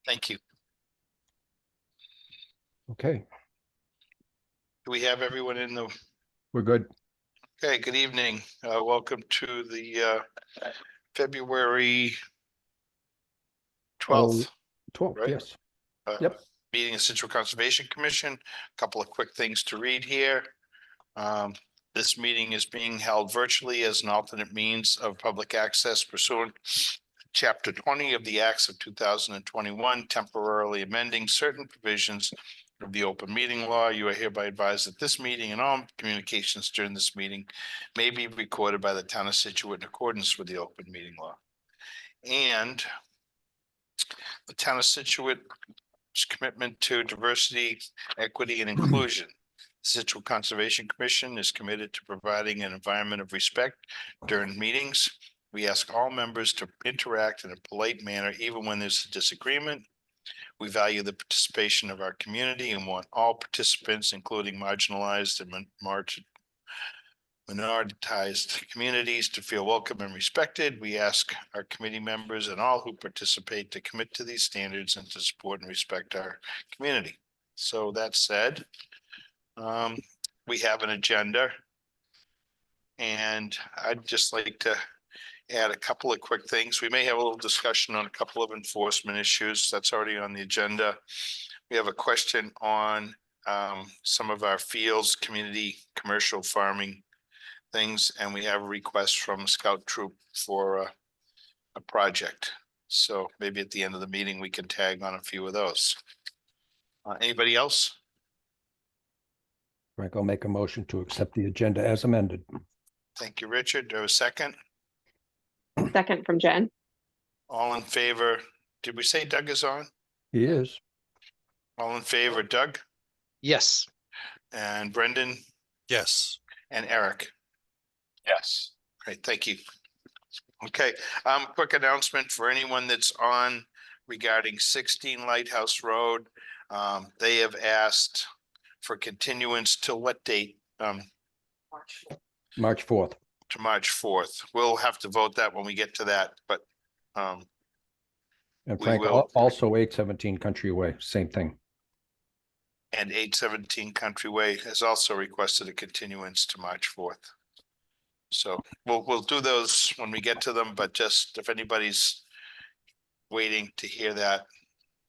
Thank you. Okay, Do we have everyone in the? we're good. Okay, good evening. Welcome to the February 12th. 12, right? yes. Yep. Meeting of Scituate Conservation Commission. A couple of quick things to read here. This meeting is being held virtually as an alternate means of public access pursuant to Chapter 20 of the Acts of 2021, temporarily amending certain provisions of the open meeting law. You are hereby advised that this meeting and all communications during this meeting may be recorded by the town of Scituate in accordance with the open meeting law. And the town of Scituate's commitment to diversity, equity, and inclusion. The Scituate Conservation Commission is committed to providing an environment of respect during meetings. We ask all members to interact in a polite manner, even when there's a disagreement. We value the participation of our community and want all participants, including marginalized and minoritized communities, to feel welcome and respected. We ask our committee members and all who participate to commit to these standards and to support and respect our community. So that said, we have an agenda, and I'd just like to add a couple of quick things. We may have a little discussion on a couple of enforcement issues. That's already on the agenda. We have a question on some of our fields, community, commercial farming things, and we have a request from a scout troop for a project. So maybe at the end of the meeting, we can tag on a few of those. Anybody else? Frank, I'll make a motion to accept the agenda as amended. Thank you, Richard. Do I have a second? Second from Jen. All in favor? Did we say Doug is on? He is. All in favor, Doug? Yes. And Brendan? Yes. And Eric? Yes. Great, thank you. Okay, quick announcement for anyone that's on regarding 16 Lighthouse Road. They have asked for continuance till what date? March 4th. To March 4th. We'll have to vote that when we get to that, but And we Frank, will. also 817 Country Way, same thing. And 817 Country Way has also requested a continuance to March 4th. So we'll do those when we get to them, but just if anybody's waiting to hear that,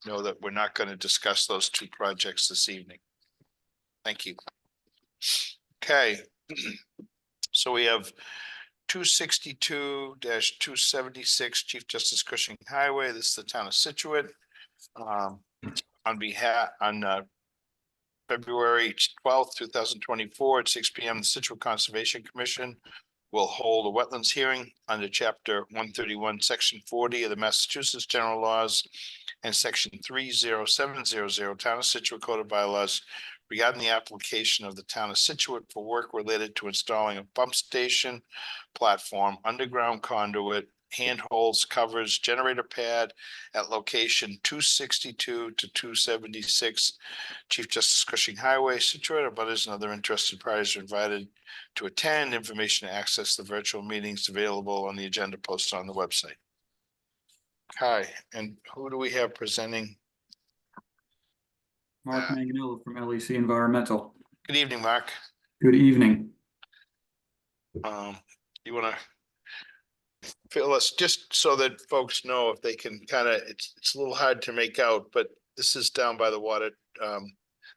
know that we're not going to discuss those two projects this evening. Thank you. Okay. So we have 262-276 Chief Justice Cushing Highway. This is the town of Scituate. On February 12th, 2024 at 6 p.m. the Scituate Conservation Commission will hold a wetlands hearing under Chapter 131, Section 40 of the Massachusetts General Laws and Section 30700 Town of Scituate Code of Bylaws regarding the application of the town of Scituate for work related to installing a pump station, platform, underground conduit, handholds, covers, generator pad at location 262 to 276 Chief Justice Cushing Highway, Scituate. Abutters and other interested parties are invited to attend. Information to access the virtual meetings available on the agenda posted on the website. Hi, and who do we have presenting? Mark Manganello from LEC Environmental. Good evening, Mark. Good evening. You want to fill us just so that folks know if they can kind of, it's a little hard to make out, but this is down by the water,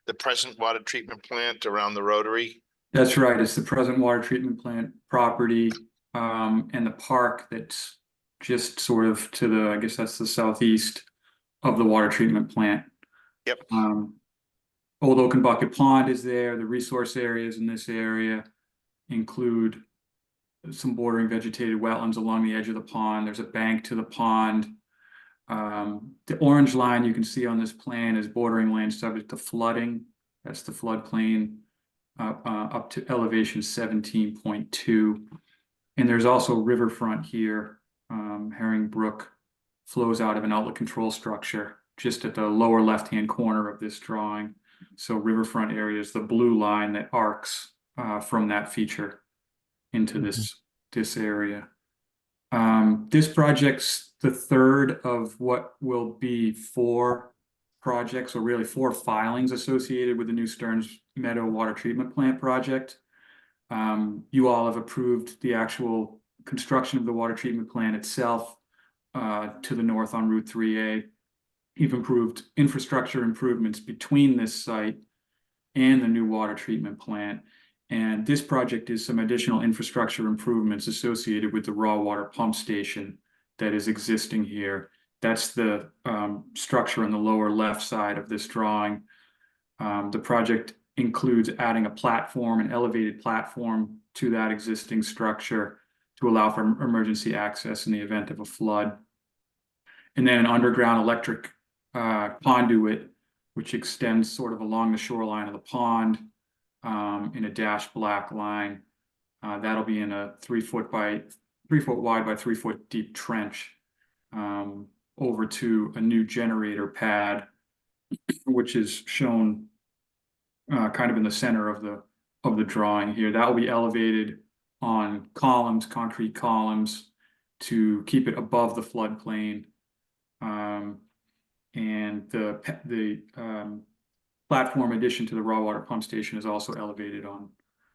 the present water treatment plant around the Rotary. That's right. It's the present water treatment plant property and the park that's just sort of to the, I guess that's the southeast of the water treatment plant. Yep. Old Oaken Bucket Pond is there. The resource areas in this area include some bordering vegetated wetlands along the edge of the pond. There's a bank to the pond. The orange line you can see on this plan is bordering land subject to flooding. That's the floodplain up to elevation 17.2. And there's also riverfront here. Herring Brook flows out of an outlet control structure just at the lower left-hand corner of this drawing. So riverfront area is the blue line that arcs from that feature into this area. This project's the third of what will be 4 projects, or really 4 filings associated with the new Stearns Meadow Water Treatment Plant project. You all have approved the actual construction of the water treatment plant itself to the north on Route 3A. You've improved infrastructure improvements between this site and the new water treatment plant. And this project is some additional infrastructure improvements associated with the raw water pump station that is existing here. That's the structure on the lower left side of this drawing. The project includes adding a platform, an elevated platform to that existing structure to allow for emergency access in the event of a flood. And then an underground electric conduit, which extends sort of along the shoreline of the pond in a dashed black line. That'll be in a 3 foot wide by 3 foot deep trench over to a new generator pad, which is shown kind of in the center of the drawing here. That will be elevated on columns, concrete columns, to keep it above the floodplain. And the platform addition to the raw water pump station is also elevated on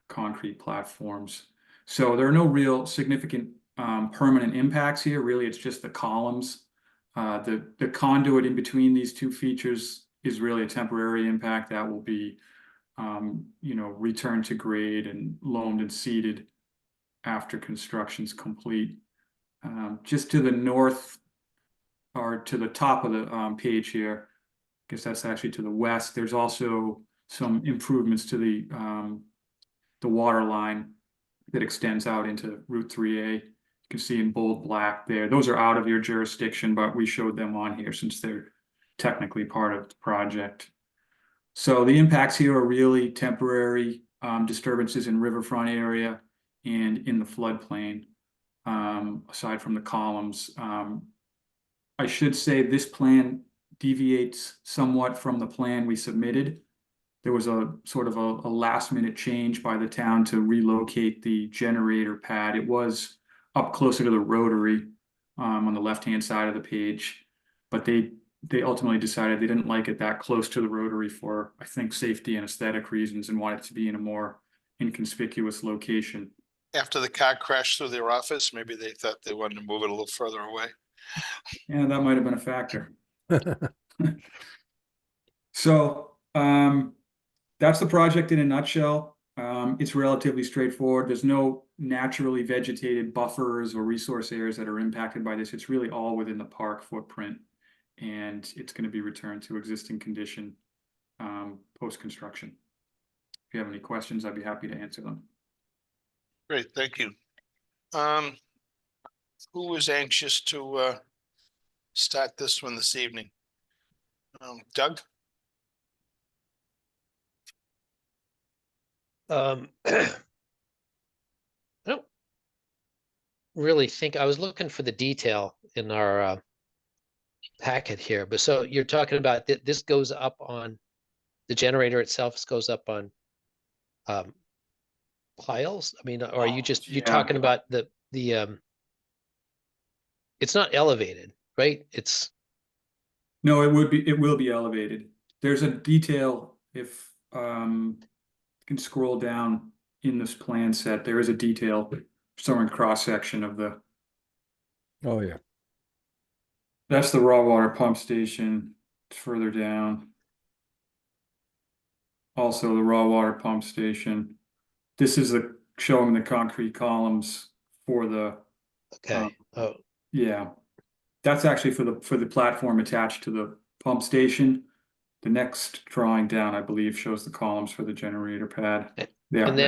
concrete platforms. So there are no real significant permanent impacts here. Really, it's just the columns. The conduit in between these 2 features is really a temporary impact that will be returned to grade and loamed and seeded after construction's complete. Just to the north, or to the top of the page here, I guess that's actually to the west, there's also some improvements to the water line that extends out into Route 3A. You can see in bold black there. Those are out of your jurisdiction, but we showed them on here since they're technically part of the project. So the impacts here are really temporary disturbances in riverfront area and in the floodplain, aside from the columns. I should say this plan deviates somewhat from the plan we submitted. There was a sort of a last minute change by the town to relocate the generator pad. It was up closer to the rotary on the left-hand side of the page, but they ultimately decided they didn't like it that close to the rotary for, I think, safety and aesthetic reasons, and wanted it to be in a more inconspicuous location. After the car crashed through their office, maybe they thought they wanted to move it a little further away. Yeah, that might have been a factor. So that's the project in a nutshell. It's relatively straightforward. There's no naturally vegetated buffers or resource areas that are impacted by this. It's really all within the park footprint, and it's going to be returned to existing condition post-construction. If you have any questions, I'd be happy to answer them. Great, thank you. Who is anxious to start this one this evening? Doug? I don't really think, I was looking for the detail in our packet here, but so you're talking about this goes up on the generator itself, goes up on piles? I mean, or are you just, you're Yeah. talking about the it's not elevated, right? It's No, it will be elevated. There's a detail, if you can scroll down in this plan set, there is a detail showing cross section of the, Oh, yeah. that's the raw water pump station. It's further down. Also the raw water pump station. This is showing the concrete columns for the, okay. Oh, yeah. That's actually for the platform attached to the pump station. The next drawing down, I believe, shows the columns for the generator pad. Yeah, and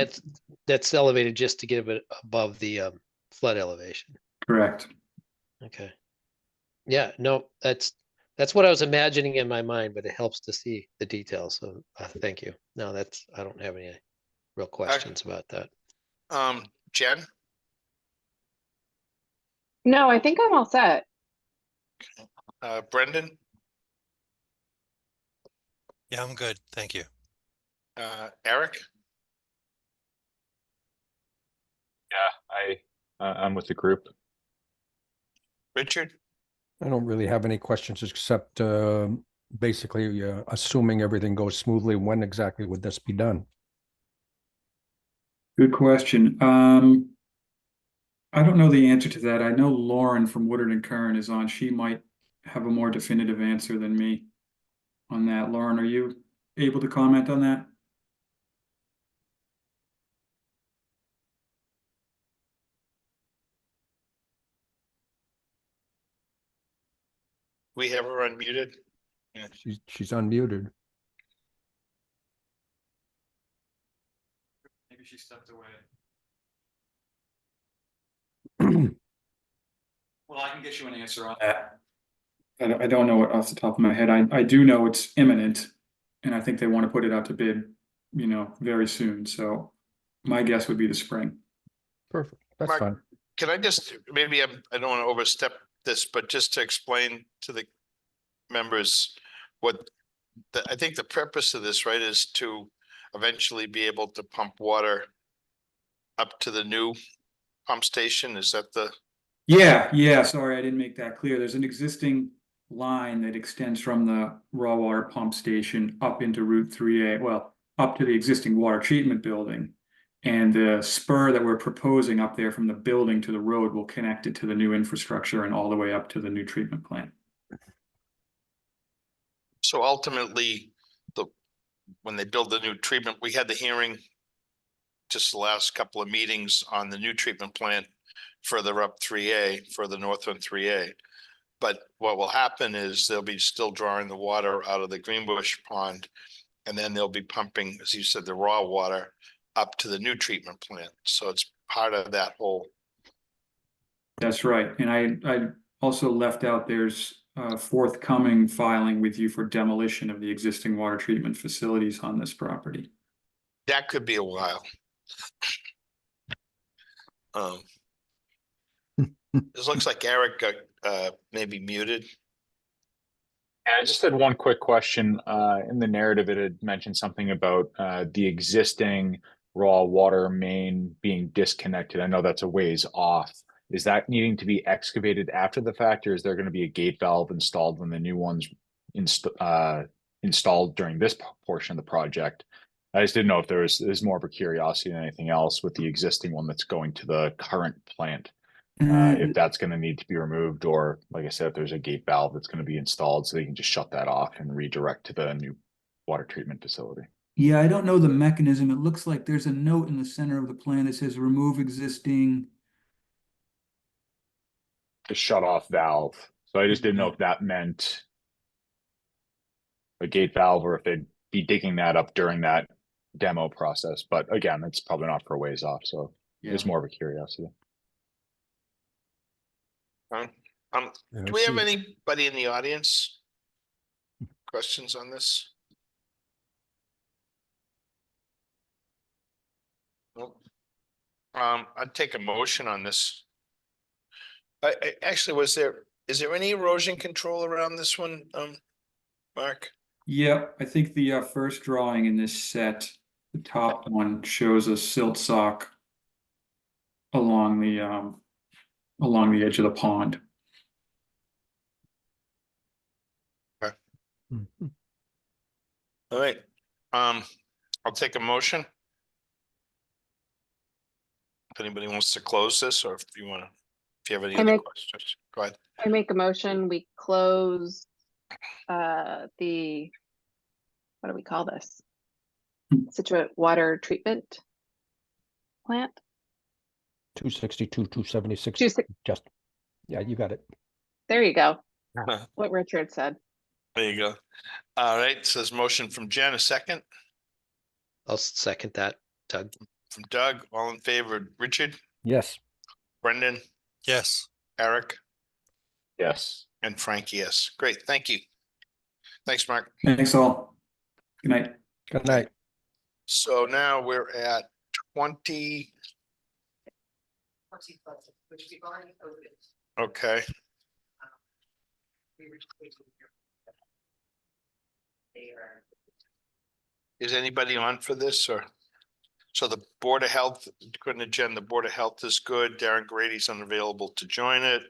that's elevated just to get it above the flood elevation. correct. Okay. Yeah, no, that's what I was imagining in my mind, but it helps to see the details. So thank you. No, I don't have any real questions about that. Jen? No, I think I'm all set. Brendan? Yeah, I'm good. Thank you. Eric? Yeah, I'm with the group. Richard? I don't really have any questions except basically assuming everything goes smoothly, when exactly would this be done? Good question. I don't know the answer to that. I know Lauren from Woodard and Curran is on. She might have a more definitive answer than me on that. Lauren, are you able to comment on that? We have her unmuted. She's unmuted. Maybe she stepped away. Well, I can get you an answer on that. I don't know it off the top of my head. I do know it's imminent, and I think they want to put it out to bid, very soon. So my guess would be the spring. Perfect. That's Mark, fine. Can I just, maybe I don't want to overstep this, but just to explain to the members what I think the purpose of this, right, is to eventually be able to pump water up to the new pump station. Is that the? Yeah, sorry, I didn't make that clear. There's an existing line that extends from the raw water pump station up into Route 3A, well, up to the existing water treatment building. And the spur that we're proposing up there from the building to the road will connect it to the new infrastructure and all the way up to the new treatment plant. So ultimately, when they build the new treatment, we had the hearing just the last couple of meetings on the new treatment plant further up 3A, further north on 3A. But what will happen is they'll be still drawing the water out of the Greenbush pond, and then they'll be pumping, as you said, the raw water up to the new treatment plant. So it's part of that whole. That's right. And I also left out, there's a forthcoming filing with you for demolition of the existing water treatment facilities on this property. That could be a while. This looks like Eric got maybe muted. And I just had one quick question. In the narrative, it had mentioned something about the existing raw water main being disconnected. I know that's a ways off. Is that needing to be excavated after the fact, or is there going to be a gate valve installed when the new one's installed during this portion of the project? I just didn't know if there's more of a curiosity than anything else with the existing one that's going to the current plant. If that's going to need to be removed, or like I said, if there's a gate valve that's going to be installed so they can just shut that off and redirect to the new water treatment facility. Yeah, I don't know the mechanism. It looks like there's a note in the center of the plan that says remove existing. The shut off valve. So I just didn't know if that meant a gate valve or if they'd be digging that up during that demo process. But again, it's probably not for a ways off. So it's more of a curiosity. Do we have anybody in the audience? Questions on this? Nope. I'd take a motion on this. Actually, is there any erosion control around this one, Mark? Yeah, I think the first drawing in this set, the top one, shows a silt sock along the edge of the pond. Mhm. All right, I'll take a motion. If anybody wants to close this, or if you have any other questions, go ahead. I make a motion, we close the, what do we call this? Scituate water treatment plant? 262, 276. Just, yeah, you got it. There you go. What Richard said. There you go. All right, so there's motion from Jen, a second. I'll second that, Doug. From Doug, all in favor, Richard, Yes. Brendan, Yes. Eric, Yes. and Frank, yes. Great, thank you. Thanks, Mark. Thanks all. Good night. Good night. So now we're at 20. Okay. Is anybody on for this, or? So the Board of Health, according to Jen, the Board of Health is good. Darren Grady's unavailable to join it.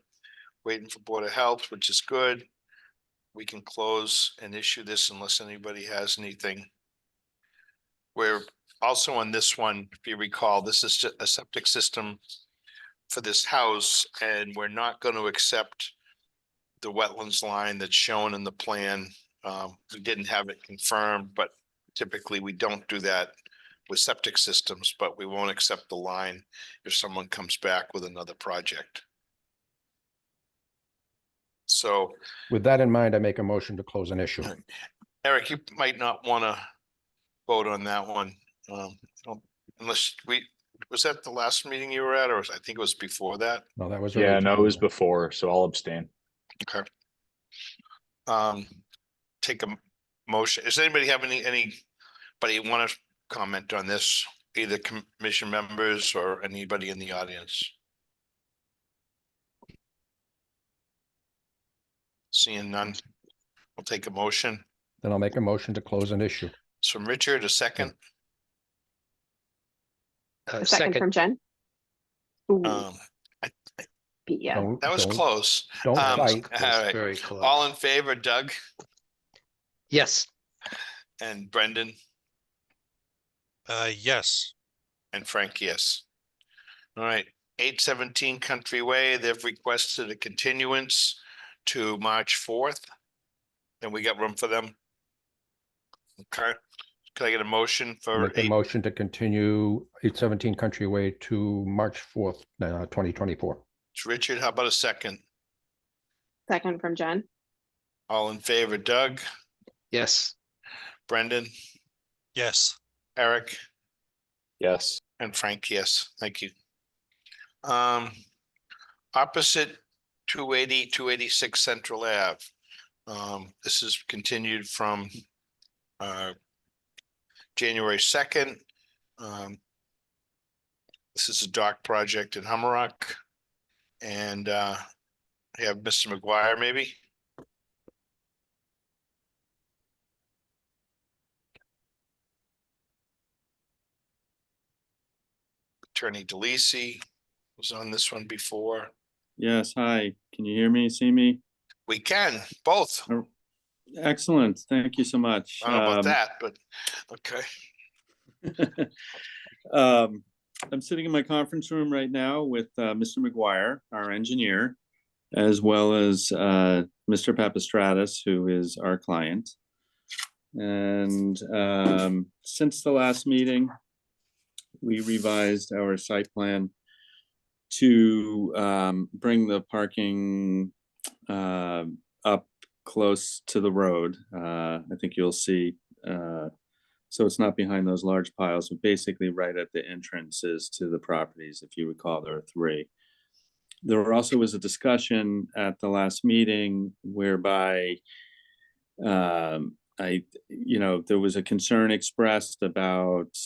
waiting for Board of Health, which is good. We can close and issue this unless anybody has anything. We're also on this one, if you recall, this is just a septic system for this house, and we're not going to accept the wetlands line that's shown in the plan. We didn't have it confirmed, but typically we don't do that with septic systems, but we won't accept the line if someone comes back with another project. So, With that in mind, I make a motion to close an issue. Eric, you might not want to vote on that one. Unless was that the last meeting you were at, or I think it was before that? No, that was. Yeah, no, it was originally- before, so I'll abstain. Okay. Take a motion. Does anybody have anybody want to comment on this? Either commission members or anybody in the audience? Seeing none, we'll take a motion. Then I'll make a motion to close an issue. It's from Richard, a second. A second from Jen. Ooh, yeah. Don't- That was don't- close. Don't fight. All right. Very close. All in favor, Doug Yes, and Brendan Yes. and Frank, yes. All right, 817 Country Way, they've requested a continuance to March 4th. And we got room for them. Okay, can I get a motion for Make a motion to continue 817 Country Way to March 4th, 2024. Richard, how about a second? Second from Jen. All in favor, Doug, yes, Brendan, Yes. Eric, Yes. and Frank, yes, thank you. Opposite 280, 286 Central Ave. This is continued from January 2nd. This is a dock project in Hummerock. And I have Mr. McGuire, maybe? Attorney DeLisi was on this one before. Yes, hi. Can you hear me, see me? We can, both. Excellent. Thank you so much. I don't know about that, but okay. I'm sitting in my conference room right now with Mr. McGuire, our engineer, as well as Mr. Papastratis, who is our client. And since the last meeting, we revised our site plan to bring the parking up close to the road. I think you'll see, so it's not behind those large piles, but basically right at the entrances to the properties. If you recall, there are three. There also was a discussion at the last meeting whereby there was a concern expressed about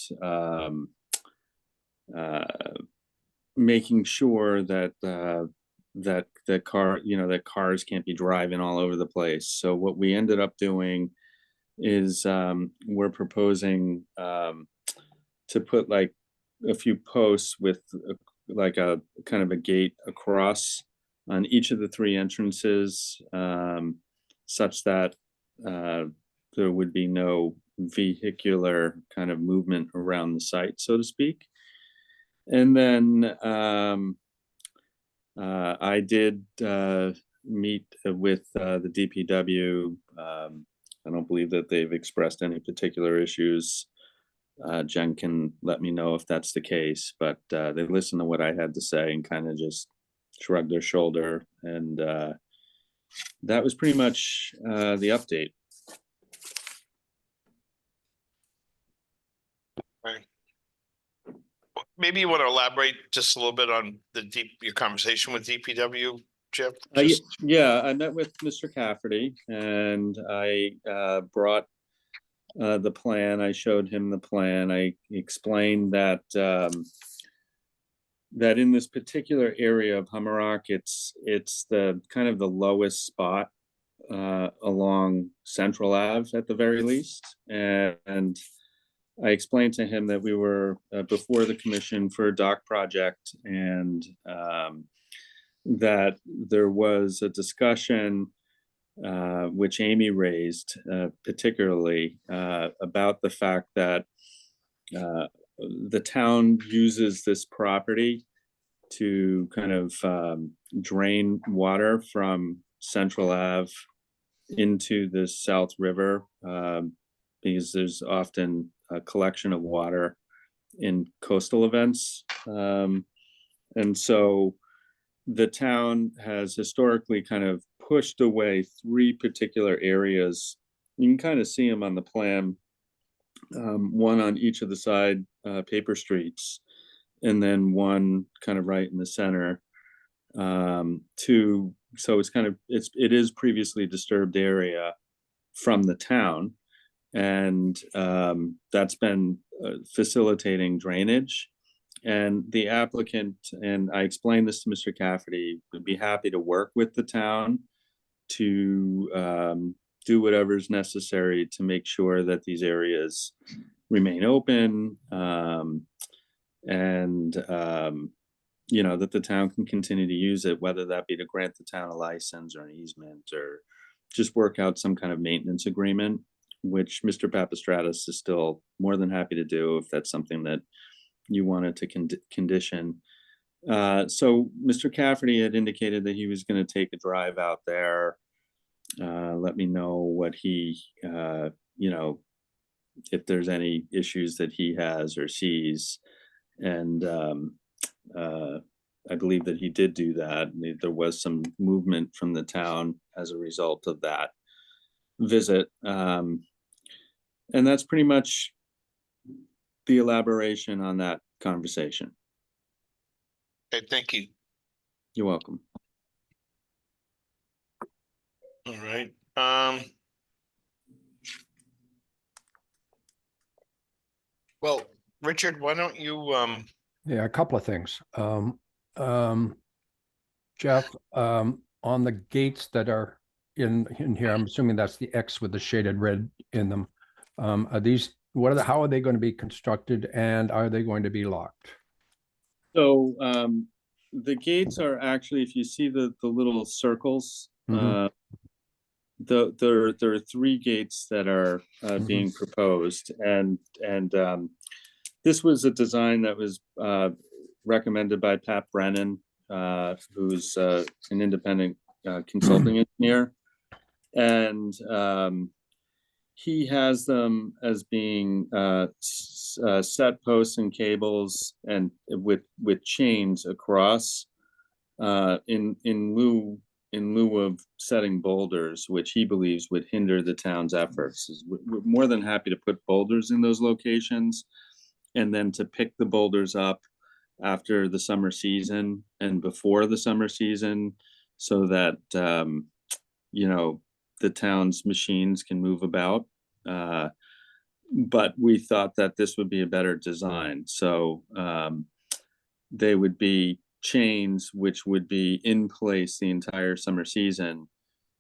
making sure that that cars can't be driving all over the place. So what we ended up doing is we're proposing to put like a few posts with like a kind of a gate across on each of the three entrances, such that there would be no vehicular kind of movement around the site, so to speak. And then I did meet with the DPW. I don't believe that they've expressed any particular issues. Jen can let me know if that's the case, but they listened to what I had to say and kind of just shrugged their shoulder. And that was pretty much the update. Right. Maybe you want to elaborate just a little bit on your conversation with DPW, Jeff? Yeah, I met with Mr. Cafferty and I brought the plan. I showed him the plan. I explained that that in this particular area of Hummerock, it's the kind of the lowest spot along Central Ave at the very least. And I explained to him that we were before the commission for a dock project, and that there was a discussion which Amy raised particularly about the fact that the town uses this property to kind of drain water from Central Ave into the South River because there's often a collection of water in coastal events. And so the town has historically kind of pushed away 3 particular areas. You can kind of see them on the plan, one on each of the side paper streets, and then one kind of right in the center. So it's kind of, it is previously disturbed area from the town, and that's been facilitating drainage. And the applicant, and I explained this to Mr. Cafferty, would be happy to work with the town to do whatever's necessary to make sure that these areas remain open, and you know, that the town can continue to use it, whether that be to grant the town a license or an easement, or just work out some kind of maintenance agreement, which Mr. Papastratus is still more than happy to do if that's something that you wanted to condition. So Mr. Cafferty had indicated that he was going to take a drive out there, let me know what he, you know, if there's any issues that he has or sees. And I believe that he did do that. There was some movement from the town as a result of that visit. And that's pretty much the elaboration on that conversation. Okay, thank you. You're welcome. All right. Well, Richard, why don't you Yeah, a couple of things. Jeff, on the gates that are in here, I'm assuming that's the X with the shaded red in them. Are these, how are they going to be constructed, and are they going to be locked? So the gates are actually, if you see the little circles, there are 3 gates that are being proposed, and this was a design that was recommended by Pat Brennan, who's an independent consulting engineer, and he has them as being set posts and cables and with chains across in lieu of setting boulders, which he believes would hinder the town's efforts. We're more than happy to put boulders in those locations, and then to pick the boulders up after the summer season and before the summer season, so that you know, the town's machines can move about. But we thought that this would be a better design. So they would be chains which would be in place the entire summer season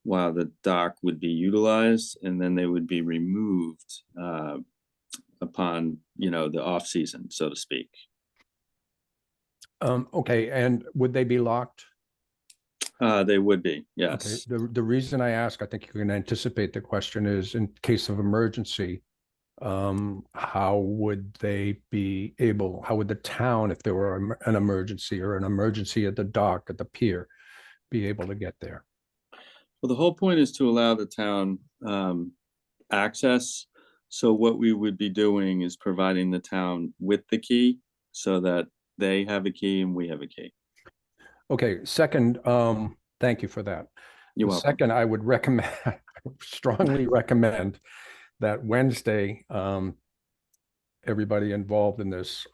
while the dock would be utilized, and then they would be removed upon, you know, the off season, so to speak. Okay, and would they be locked? They would be, Okay. yes. The reason I ask, I think you can anticipate the question, is in case of emergency, how would they be able, how would the town, if there were an emergency or an emergency at the dock, at the pier, be able to get there? Well, the whole point is to allow the town access. So what we would be doing is providing the town with the key so that they have a key and we have a key. Okay, second, thank you for that. You're welcome. Second, I would recommend, strongly recommend that Wednesday, everybody involved in this,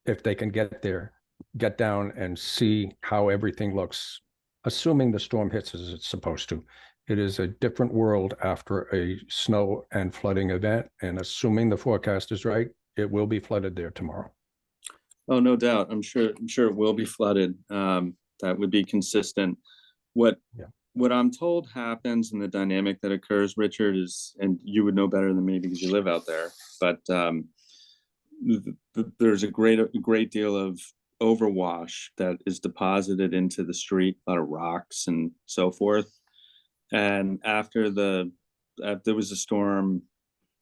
if they can get there, get down and see how everything looks, assuming the storm hits as it's supposed to. It is a different world after a snow and flooding event, and assuming the forecast is right, it will be flooded there tomorrow. Oh, no doubt. I'm sure it will be flooded. That would be consistent. What I'm told happens in the dynamic that occurs, Richard, is, and you would know better than me because you live out there, but there's a great deal of overwash that is deposited into the street, a lot of rocks and so forth. And after there was a storm,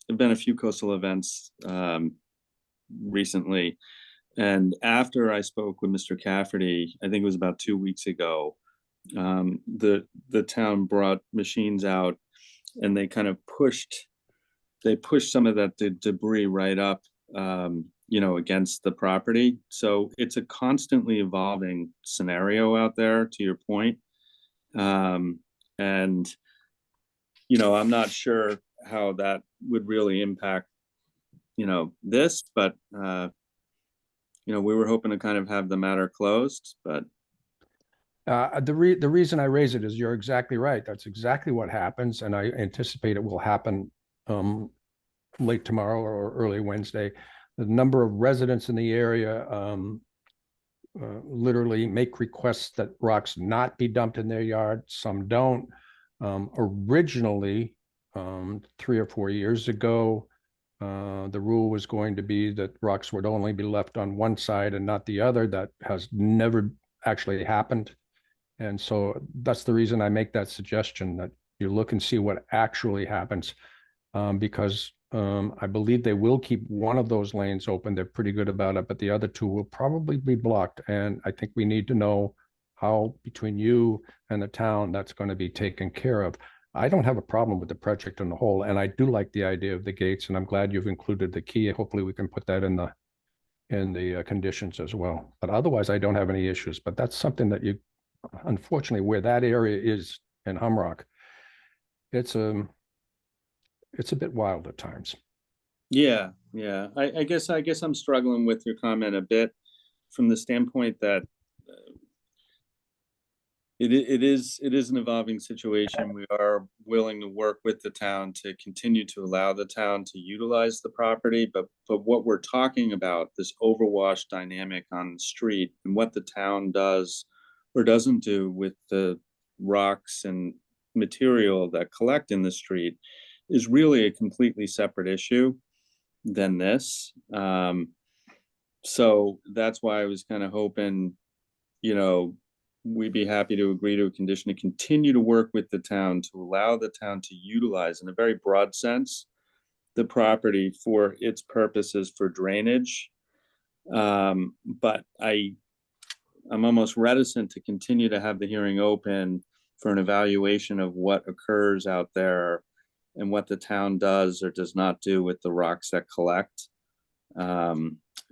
there've been a few coastal events recently. And after I spoke with Mr. Cafferty, I think it was about 2 weeks ago, the town brought machines out and they kind of pushed some of that debris right up, against the property. So it's a constantly evolving scenario out there, to your point. And, I'm not sure how that would really impact, this, but, we were hoping to kind of have the matter closed, but. The reason I raise it is you're exactly right. That's exactly what happens. And I anticipate it will happen late tomorrow or early Wednesday. The number of residents in the area literally make requests that rocks not be dumped in their yard. Some don't. Originally, 3 or 4 years ago, the rule was going to be that rocks would only be left on one side and not the other. That has never actually happened. And so that's the reason I make that suggestion, that you look and see what actually happens, because I believe they will keep one of those lanes open. They're pretty good about it, but the other two will probably be blocked. And I think we need to know how, between you and the town, that's going to be taken care of. I don't have a problem with the project on the whole, and I do like the idea of the gates, and I'm glad you've included the key. Hopefully we can put that in the conditions as well. But otherwise, I don't have any issues. But that's something that you, unfortunately, where that area is in Humrock, it's a bit wild at times. Yeah. I guess I'm struggling with your comment a bit from the standpoint that it is an evolving situation. We are willing to work with the town to continue to allow the town to utilize the property, but what we're talking about, this overwash dynamic on the street, and what the town does or doesn't do with the rocks and material that collect in the street, is really a completely separate issue than this. So that's why I was kind of hoping, we'd be happy to agree to a condition to continue to work with the town to allow the town to utilize, in a very broad sense, the property for its purposes for drainage. But I'm almost reticent to continue to have the hearing open for an evaluation of what occurs out there and what the town does or does not do with the rocks that collect.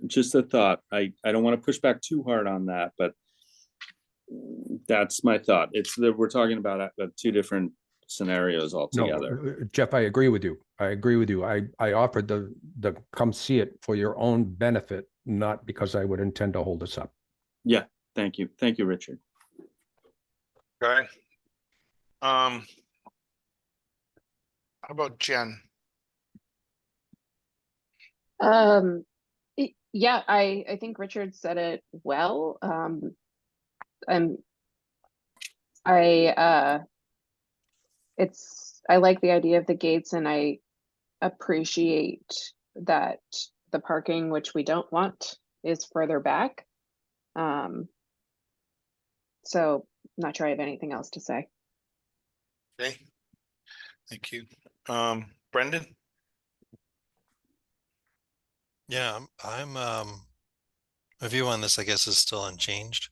Just a thought. I don't want to push back too hard on that, but that's my thought. It's that we're talking about two different scenarios altogether. No, Jeff, I agree with you. I offered the come see it for your own benefit, not because I would intend to hold this up. Yeah. Thank you, Richard. Okay. How about Jen? Yeah, I think Richard said it well. I like the idea of the gates, and I appreciate that the parking, which we don't want, is further back. So not sure I have anything else to say. Okay. Thank you. Brendan? Yeah, my view on this, I guess, is still unchanged.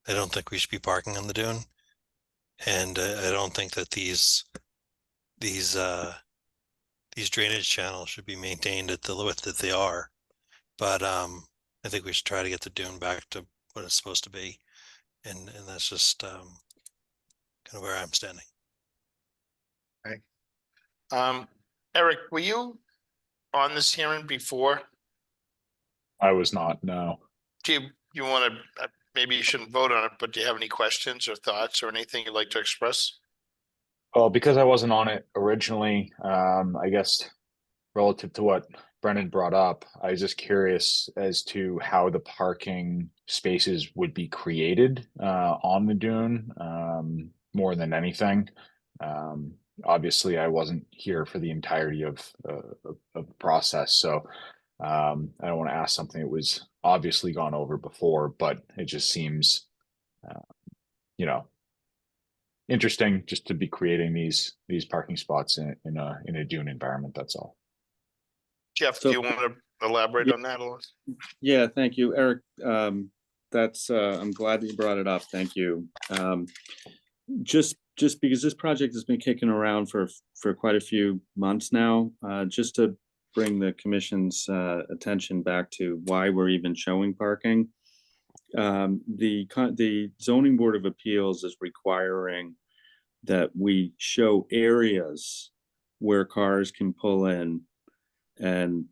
I don't think we should be parking on the dune. And I don't think that these drainage channels should be maintained at the width that they are. But I think we should try to get the dune back to what it's supposed to be. And that's just kind of where I'm standing. Okay. Eric, were you on this hearing before? I was not, no. Do you want to, maybe you shouldn't vote on it, but do you have any questions or thoughts or anything you'd like to express? Well, because I wasn't on it originally, I guess relative to what Brendan brought up, I was just curious as to how the parking spaces would be created on the dune, more than anything. Obviously, I wasn't here for the entirety of the process, so I don't want to ask something that was obviously gone over before, but it just seems, you know, interesting just to be creating these parking spots in a dune environment. That's all. Jeff, So- do you want to elaborate on that a little? Yeah, thank you, Eric. That's, I'm glad that you brought it up. Thank you. Just because this project has been kicking around for quite a few months now, just to bring the commission's attention back to why we're even showing parking. The zoning board of appeals is requiring that we show areas where cars can pull in and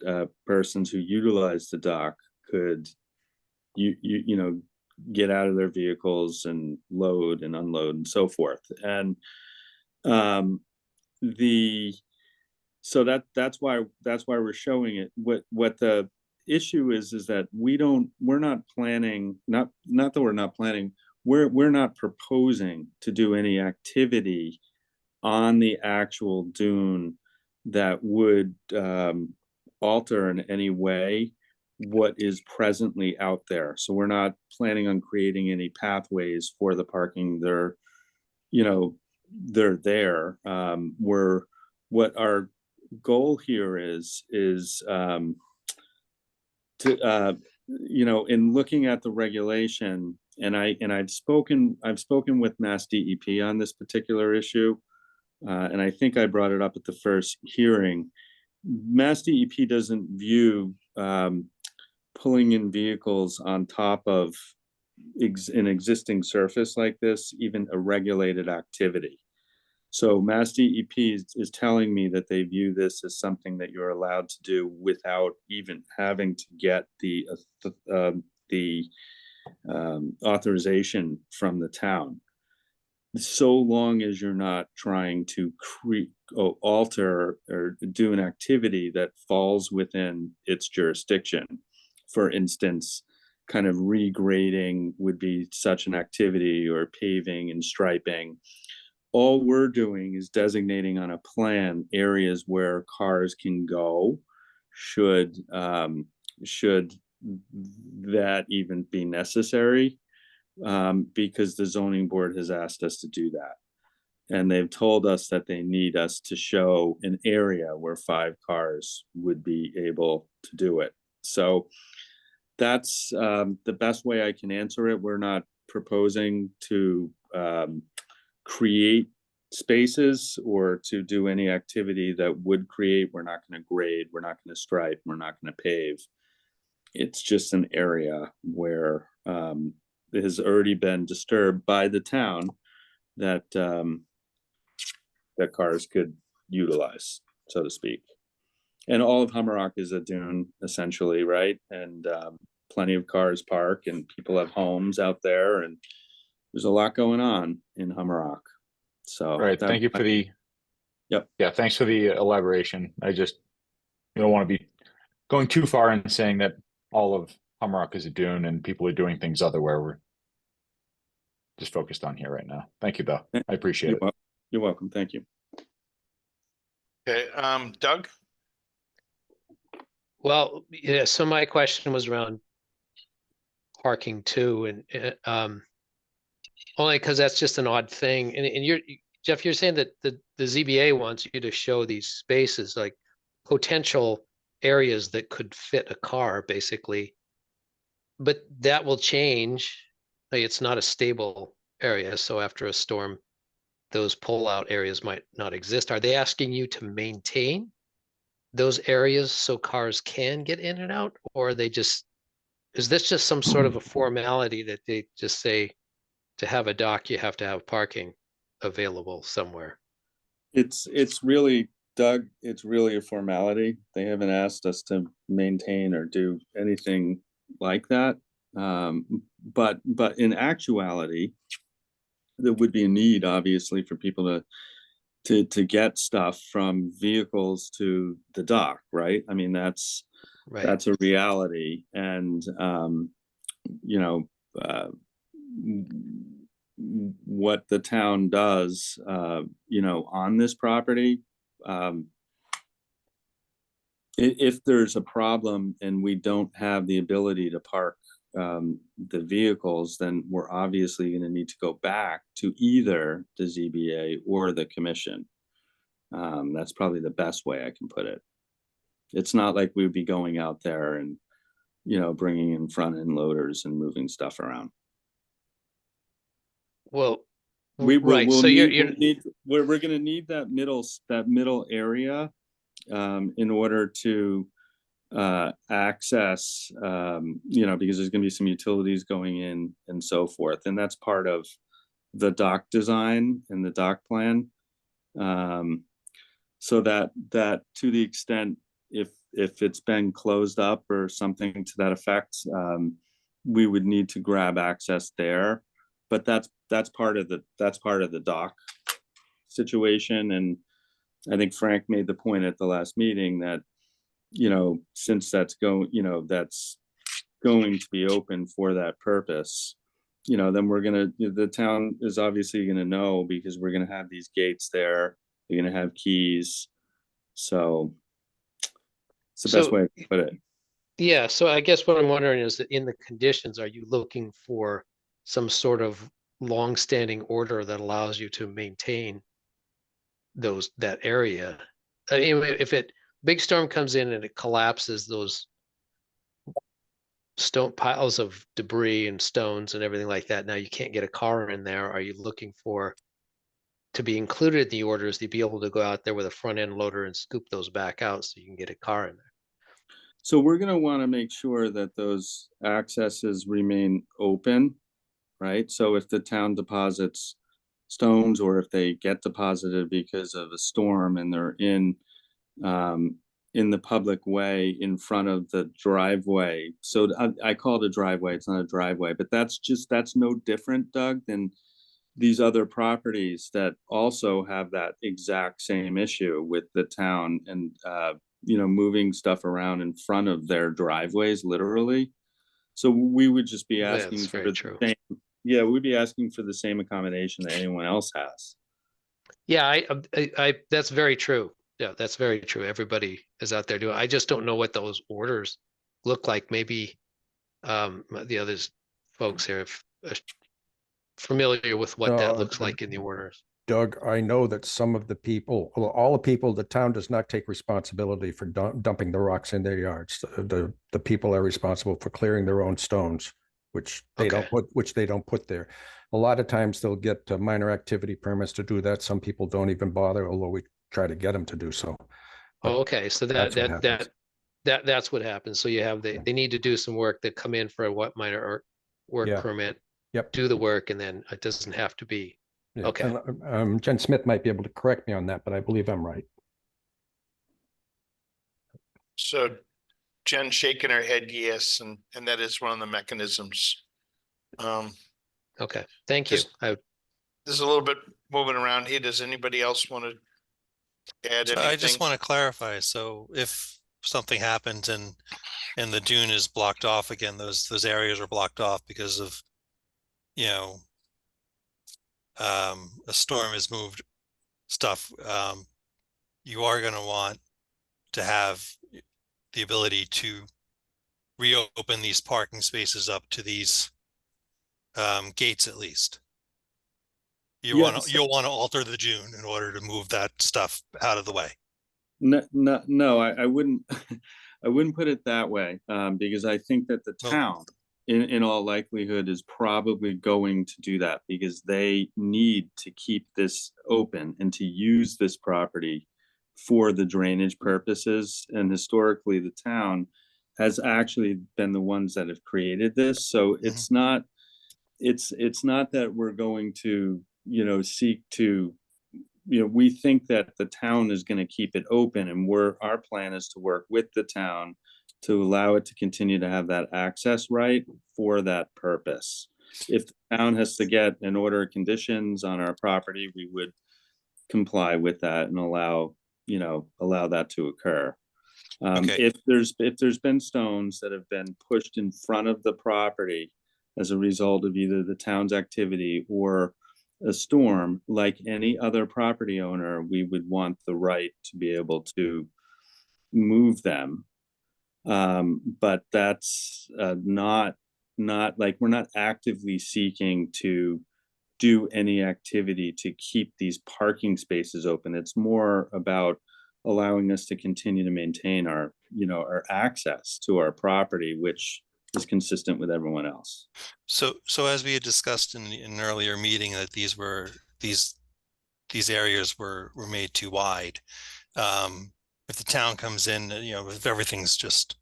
persons who utilize the dock could you know, get out of their vehicles and load and unload and so forth. And so that's why we're showing it. What the issue is that we're not planning, not that we're not planning, we're not proposing to do any activity on the actual dune that would alter in any way what is presently out there. So we're not planning on creating any pathways for the parking. They're there. What our goal here is to in looking at the regulation, and I've spoken with Mass DEP on this particular issue, and I think I brought it up at the first hearing. Mass DEP doesn't view pulling in vehicles on top of an existing surface like this even a regulated activity. So Mass DEP is telling me that they view this as something that you're allowed to do without even having to get the authorization from the town, so long as you're not trying to alter or do an activity that falls within its jurisdiction. For instance, kind of regrading would be such an activity, or paving and striping. All we're doing is designating on a plan areas where cars can go, should that even be necessary, because the zoning board has asked us to do that. And they've told us that they need us to show an area where 5 cars would be able to do it. So that's the best way I can answer it. We're not proposing to create spaces or to do any activity that would create. We're not going to grade, we're not going to stripe, we're not going to pave. It's just an area where it has already been disturbed by the town that that cars could utilize, so to speak. And all of Hummerock is a dune, essentially, right? And plenty of cars park, and people have homes out there, and there's a lot going on in Hummerock. So, Right. Thank you for the. Yep. Yeah. Thanks for the elaboration. I just don't want to be going too far in saying that all of Hummerock is a dune and people are doing things otherwhere. We're just focused on here right now. Thank you, though. I appreciate it. You're welcome. Thank you. Okay, Doug? Well, yeah, so my question was around parking too, and only because that's just an odd thing. And Jeff, you're saying that the ZBA wants you to show these spaces, like potential areas that could fit a car, basically. But that will change. Like, it's not a stable area, so after a storm, those pull-out areas might not exist. Are they asking you to maintain those areas so cars can get in and out, or are they just, is this just some sort of a formality that they just say to have a dock, you have to have parking available somewhere? It's really, Doug, it's really a formality. They haven't asked us to maintain or do anything like that. But in actuality, there would be a need, obviously, for people to get stuff from vehicles to the dock, right? I mean, that's a reality. And what the town does on this property, if there's a problem and we don't have the ability to park the vehicles, then we're obviously going to need to go back to either the ZBA or the commission. That's probably the best way I can put it. It's not like we'd be going out there and, you know, bringing in front end loaders and moving stuff around. Well, We're going to need that middle area in order to access, you know, because there's going to be some utilities going in and so forth, and that's part of the dock design and the dock plan. So that to the extent if it's been closed up or something to that effect, we would need to grab access there. But that's part of the dock situation, and I think Frank made the point at the last meeting that, you know, since that's going to be open for that purpose, you know, then the town is obviously gonna know, because we're gonna have these gates there, they're gonna have keys. So it's the best way to put it. Yeah, so I guess what I'm wondering is that in the conditions, are you looking for some sort of long-standing order that allows you to maintain that area? I mean, if big storm comes in and it collapses those stone piles of debris and stones and everything like that, now you can't get a car in there. Are you looking for to be included in the orders to be able to go out there with a front end loader and scoop those back out so you can get a car in there? So we're going to want to make sure that those accesses remain open, right? So if the town deposits stones, or if they get deposited because of a storm and they're in the public way in front of the driveway. So I call it a driveway. It's not a driveway, but that's no different, Doug, than these other properties that also have that exact same issue with the town and, you know, moving stuff around in front of their driveways, literally. So we would just be asking for the same, yeah, we'd be asking for the same accommodation that anyone else has. Yeah, I that's very true. Yeah, that's very true. Everybody is out there doing. I just don't know what those orders look like. Maybe the others folks here are familiar with what that looks like in the orders. Doug, I know that some of the people, all the people, the town does not take responsibility for dumping the rocks in their yards. The people are responsible for clearing their own stones, which they don't put there. A lot of times they'll get minor activity permits to do that. Some people don't even bother, although we try to get them to do so. But okay, so that's what happens. So you have they need to do some work, that come in for a minor work permit. Yep. Do the work, and then it doesn't have to be. Yeah. Okay. And, Jen Smith might be able to correct me on that, but I believe I'm right. So Jen shaking her head yes, and that is one of the mechanisms. Okay, thank you. There's a little bit moving around here. Does anybody else want to add anything? I just want to clarify. So if something happens and the dune is blocked off again, those areas are blocked off because of, you know, a storm has moved stuff, you are going to want to have the ability to reopen these parking spaces up to these gates at least. You'll want to alter the dune in order to move that stuff out of the way. No, I wouldn't. I wouldn't put it that way, because I think that the town, in all likelihood, is probably going to do that, because they need to keep this open and to use this property for the drainage purposes. And historically, the town has actually been the ones that have created this. So it's not that we're going to, you know, seek to, you know, we think that the town is going to keep it open, and our plan is to work with the town to allow it to continue to have that access right for that purpose. If the town has to get an order of conditions on our property, we would comply with that and allow that to occur. If there's been stones that have been pushed in front of the property as a result of either the town's activity or a storm, like any other property owner, we would want the right to be able to move them. But that's not like, we're not actively seeking to do any activity to keep these parking spaces open. It's more about allowing us to continue to maintain our, our access to our property, which is consistent with everyone else. So as we had discussed in an earlier meeting, that these areas were made too wide. If the town comes in, if everything's just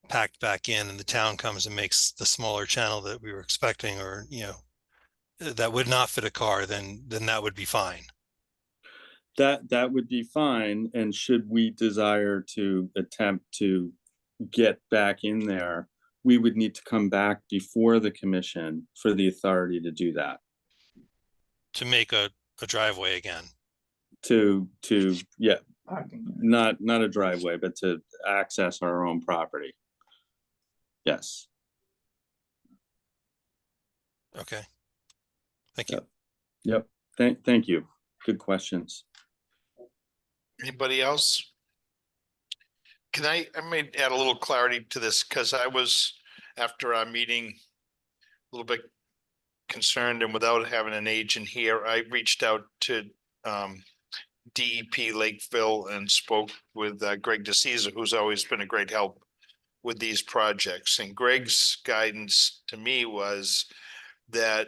packed back in and the town comes and makes the smaller channel that we were expecting, or, that would not fit a car, then that would be fine. That would be fine. And should we desire to attempt to get back in there, we would need to come back before the commission for the authority to do that. To make a driveway again. Yeah, not a driveway, but to access our own property. Yes. Okay. Thank you. Yep. Thank you. Good questions. Anybody else? I may add a little clarity to this, because I was, after our meeting, a little bit concerned, and without having an agent here, I reached out to DEP Lakeville and spoke with Greg DeCesar, who's always been a great help with these projects. And Greg's guidance to me was that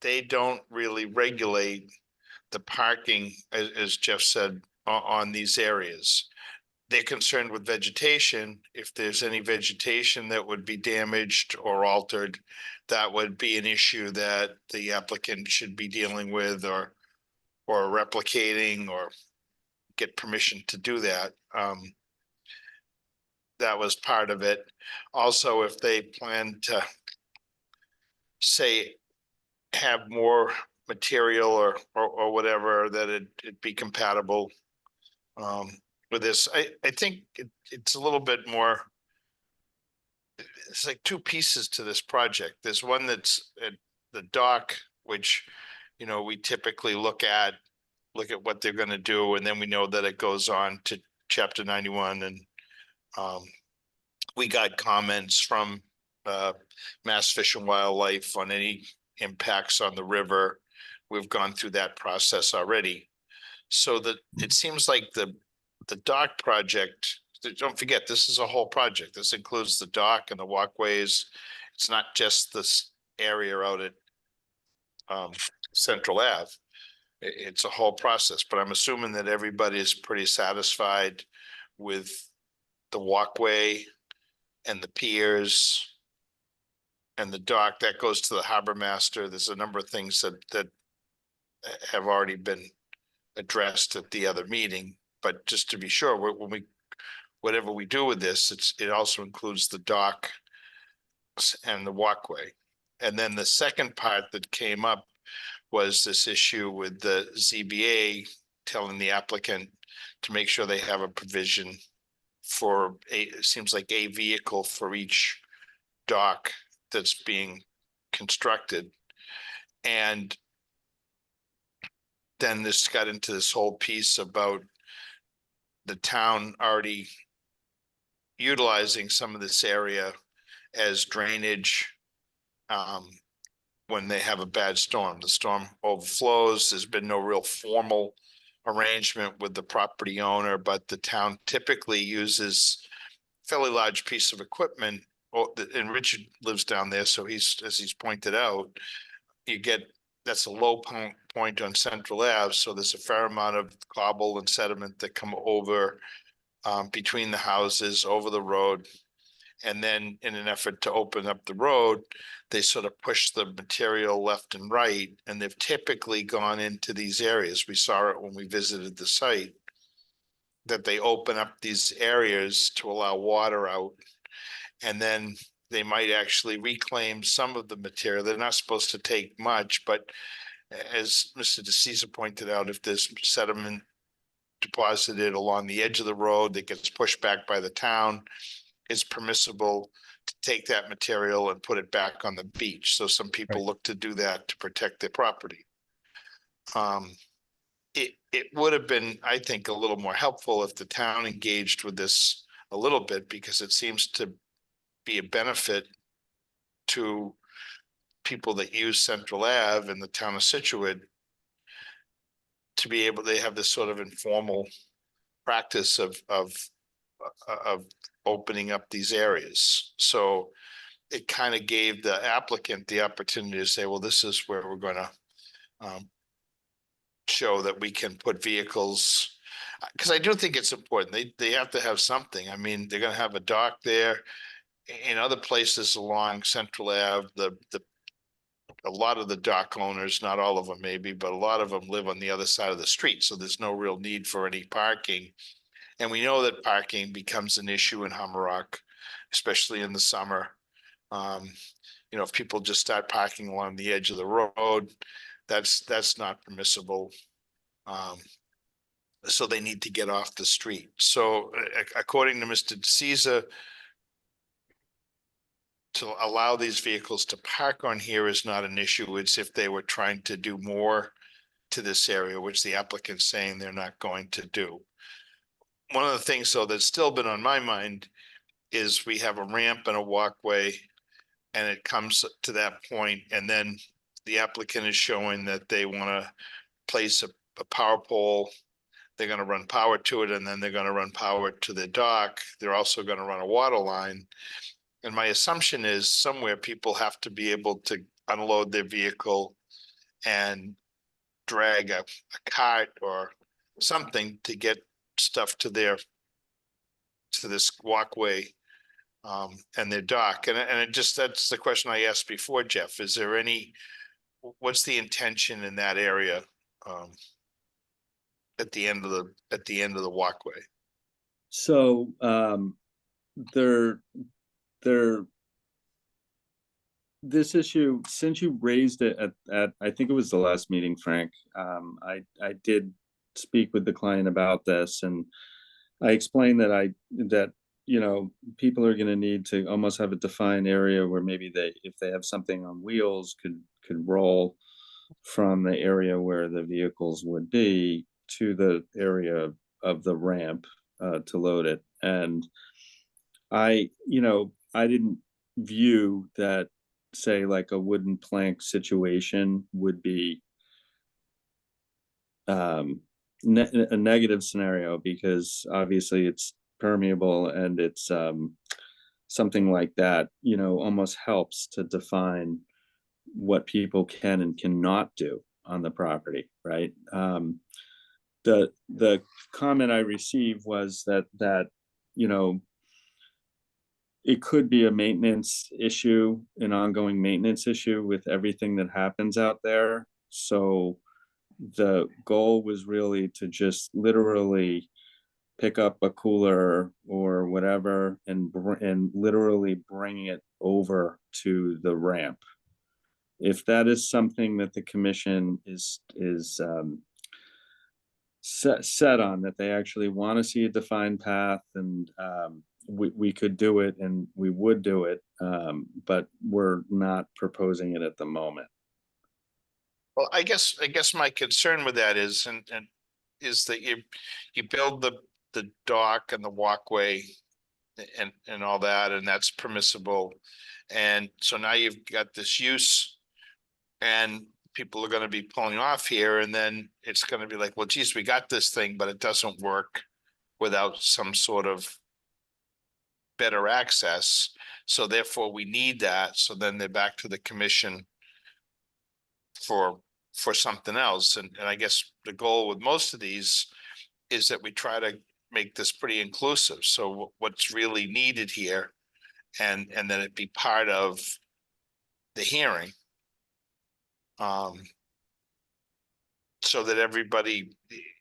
they don't really regulate the parking, as Jeff said, on these areas. They're concerned with vegetation. If there's any vegetation that would be damaged or altered, that would be an issue that the applicant should be dealing with, or replicating, or get permission to do that. That was part of it. Also, if they plan to, say, have more material or whatever, that it'd be compatible with this. I think it's a little bit more, it's like two pieces to this project. There's one that's at the dock, which, we typically look at what they're going to do, and then we know that it goes on to Chapter 91. And we got comments from Mass Fish and Wildlife on any impacts on the river. We've gone through that process already. So that it seems like the dock project, don't forget, this is a whole project. This includes the dock and the walkways. It's not just this area out at Central Ave. It's a whole process, but I'm assuming that everybody is pretty satisfied with the walkway and the piers and the dock that goes to the harbor master. There's a number of things that have already been addressed at the other meeting, but just to be sure, whatever we do with this, it also includes the dock and the walkway. And then the second part that came up was this issue with the ZBA telling the applicant to make sure they have a provision for it seems like a vehicle for each dock that's being constructed. And then this got into this whole piece about the town already utilizing some of this area as drainage when they have a bad storm. The storm overflows. There's been no real formal arrangement with the property owner, but the town typically uses a fairly large piece of equipment. And Richard lives down there, so as he's pointed out, that's a low point on Central Ave, so there's a fair amount of cobble and sediment that come over between the houses, over the road. And then in an effort to open up the road, they sort of push the material left and right, and they've typically gone into these areas. We saw it when we visited the site, that they open up these areas to allow water out, and then they might actually reclaim some of the material. They're not supposed to take much, but as Mr. DeCesar pointed out, if there's sediment deposited along the edge of the road that gets pushed back by the town, it's permissible to take that material and put it back on the beach. So some people look to do that to protect their property. it would have been, I think, a little more helpful if the town engaged with this a little bit, because it seems to be a benefit to people that use Central Ave in the town of Scituate to be able, they have this sort of informal practice of opening up these areas. So it kind of gave the applicant the opportunity to say, well, this is where we're going to show that we can put vehicles, because I do think it's important. They have to have something. I mean, they're going to have a dock there. In other places along Central Ave, a lot of the dock owners, not all of them maybe, but a lot of them live on the other side of the street. So there's no real need for any parking. And we know that parking becomes an issue in Hummerock, especially in the summer. You know, if people just start parking along the edge of the road, that's not permissible. So they need to get off the street. So according to Mr. DeCisa, to allow these vehicles to park on here is not an issue. It's if they were trying to do more to this area, which the applicant's saying they're not going to do. One of the things, though, that's still been on my mind is we have a ramp and a walkway, and it comes to that point, and then the applicant is showing that they want to place a power pole. They're going to run power to it, and then they're going to run power to the dock. They're also going to run a water line. And my assumption is somewhere people have to be able to unload their vehicle and drag a cart or something to get stuff to this walkway and their dock. And it just, that's the question I asked before, Jeff. Is there what's the intention in that area at the end of the walkway? So this issue, since you raised it at I think it was the last meeting, Frank, I did speak with the client about this, and I explained that you know, people are going to need to almost have a defined area where maybe if they have something on wheels, could roll from the area where the vehicles would be to the area of the ramp to load it. And I didn't view that, say, like a wooden plank situation would be a negative scenario, because obviously it's permeable, and it's something like that, you know, almost helps to define what people can and cannot do on the property, right? The comment I received was that you know, it could be a maintenance issue, an ongoing maintenance issue with everything that happens out there. So the goal was really to just literally pick up a cooler or whatever and literally bring it over to the ramp. If that is something that the commission is set on, that they actually want to see a defined path, and we could do it, and we would do it, but we're not proposing it at the moment. Well, I guess my concern with that is, and is that you build the dock and the walkway and all that, and that's permissible. And so now you've got this use, and people are going to be pulling off here, and then it's going to be like, well, geez, we got this thing, but it doesn't work without some sort of better access. So therefore we need that. So then they're back to the commission for something else. And I guess the goal with most of these is that we try to make this pretty inclusive. So what's really needed here, and then it be part of the hearing. So that everybody,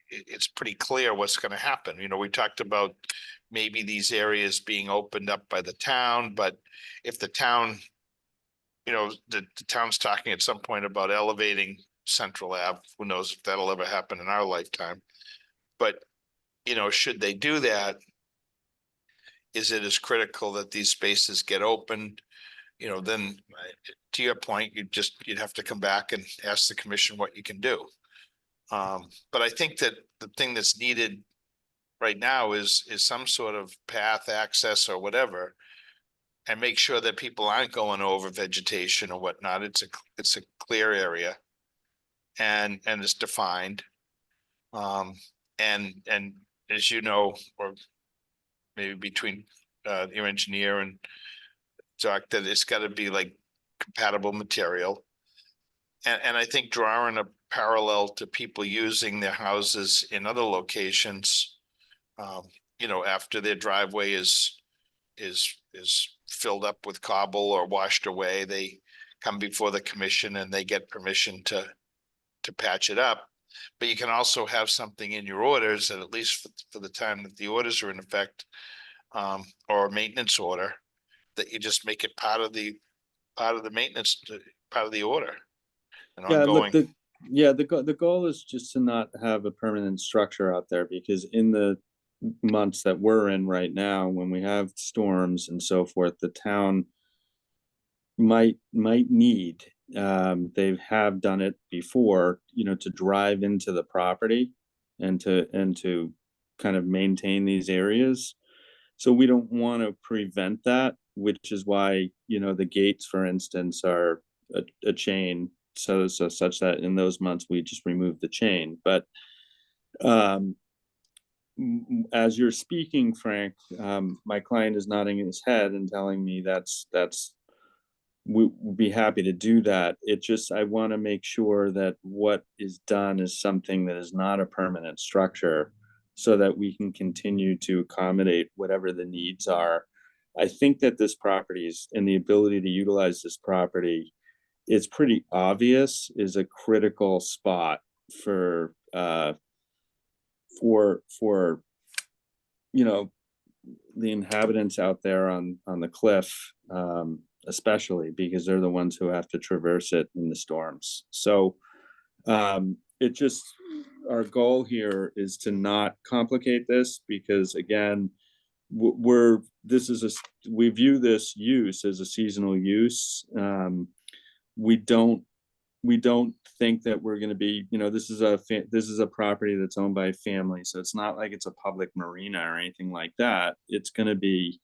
it's pretty clear what's going to happen. You know, we talked about maybe these areas being opened up by the town, but if the town, you know, the town's talking at some point about elevating Central Ave, who knows if that'll ever happen in our lifetime. But, you know, should they do that, is it as critical that these spaces get opened? You know, then to your point, you'd have to come back and ask the commission what you can do. But I think that the thing that's needed right now is some sort of path access or whatever. And make sure that people aren't going over vegetation or whatnot. It's a clear area. And it's defined. And as you know, or maybe between your engineer and Doc, that it's got to be like compatible material. And I think drawing a parallel to people using their houses in other locations, you know, after their driveway is filled up with cobble or washed away, they come before the commission and they get permission to patch it up. But you can also have something in your orders that at least for the time that the orders are in effect, or a maintenance order, that you just make it part of the maintenance, part of the order. And Yeah, look, ongoing. the goal is just to not have a permanent structure out there, because in the months that we're in right now, when we have storms and so forth, the town might need, they have done it before, you know, to drive into the property and to kind of maintain these areas. So we don't want to prevent that, which is why, you know, the gates, for instance, are a chain, so such that in those months we just remove the chain. But as you're speaking, Frank, my client is nodding his head and telling me that's we'd be happy to do that. It just, I want to make sure that what is done is something that is not a permanent structure, so that we can continue to accommodate whatever the needs are. I think that this property is, and the ability to utilize this property, it's pretty obvious, is a critical spot for you know, the inhabitants out there on the cliff, especially because they're the ones who have to traverse it in the storms. So it just, our goal here is to not complicate this, because again, we view this use as a seasonal use. We don't think that we're going to be, you know, this is a property that's owned by a family, so it's not like it's a public marina or anything like that. It's going to be,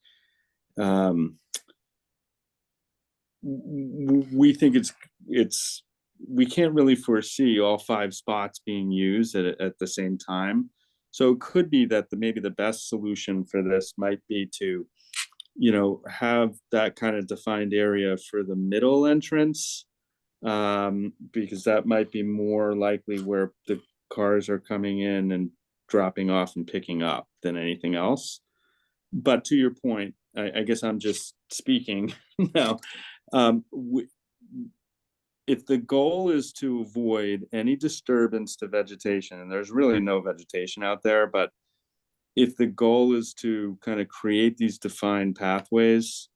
we think it's we can't really foresee all 5 spots being used at the same time. So it could be that maybe the best solution for this might be to, you know, have that kind of defined area for the middle entrance, because that might be more likely where the cars are coming in and dropping off and picking up than anything else. But to your point, I guess I'm just speaking now. If the goal is to avoid any disturbance to vegetation, and there's really no vegetation out there, but if the goal is to kind of create these defined pathways,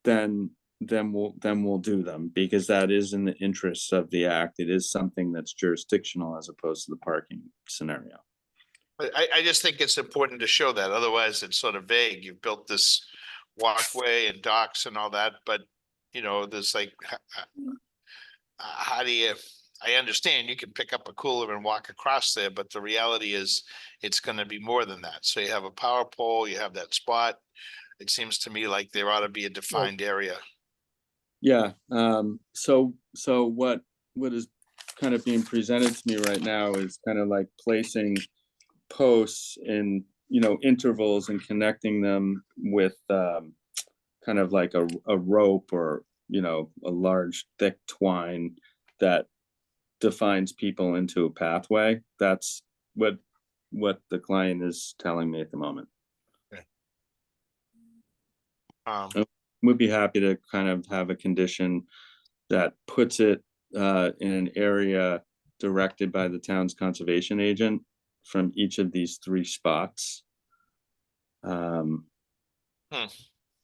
then we'll do them, because that is in the interests of the act. It is something that's jurisdictional as opposed to the parking scenario. But I just think it's important to show that, otherwise it's sort of vague. You've built this walkway and docks and all that, but you know, there's like, how do you, I understand you can pick up a cooler and walk across there, but the reality is it's going to be more than that. So you have a power pole, you have that spot. It seems to me like there ought to be a defined area. Yeah. So what is kind of being presented to me right now is kind of like placing posts in, you know, intervals and connecting them with kind of like a rope, or, you know, a large thick twine that defines people into a pathway. That's what the client is telling me at the moment. We'd be happy to kind of have a condition that puts it in an area directed by the town's conservation agent from each of these 3 spots.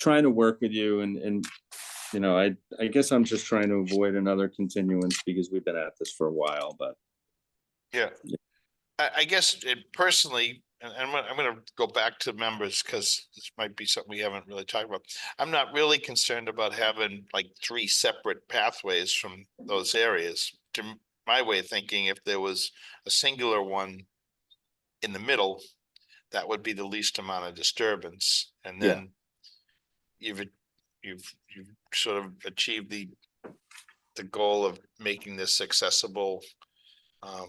Trying to work with you, and you know, I guess I'm just trying to avoid another continuance, because we've been at this for a while. But yeah, I guess it personally, and I'm going to go back to members, because this might be something we haven't really talked about. I'm not really concerned about having like 3 separate pathways from those areas. To my way of thinking, if there was a singular one in the middle, that would be the least amount of disturbance, and Yeah. then you've sort of achieved the goal of making this accessible. I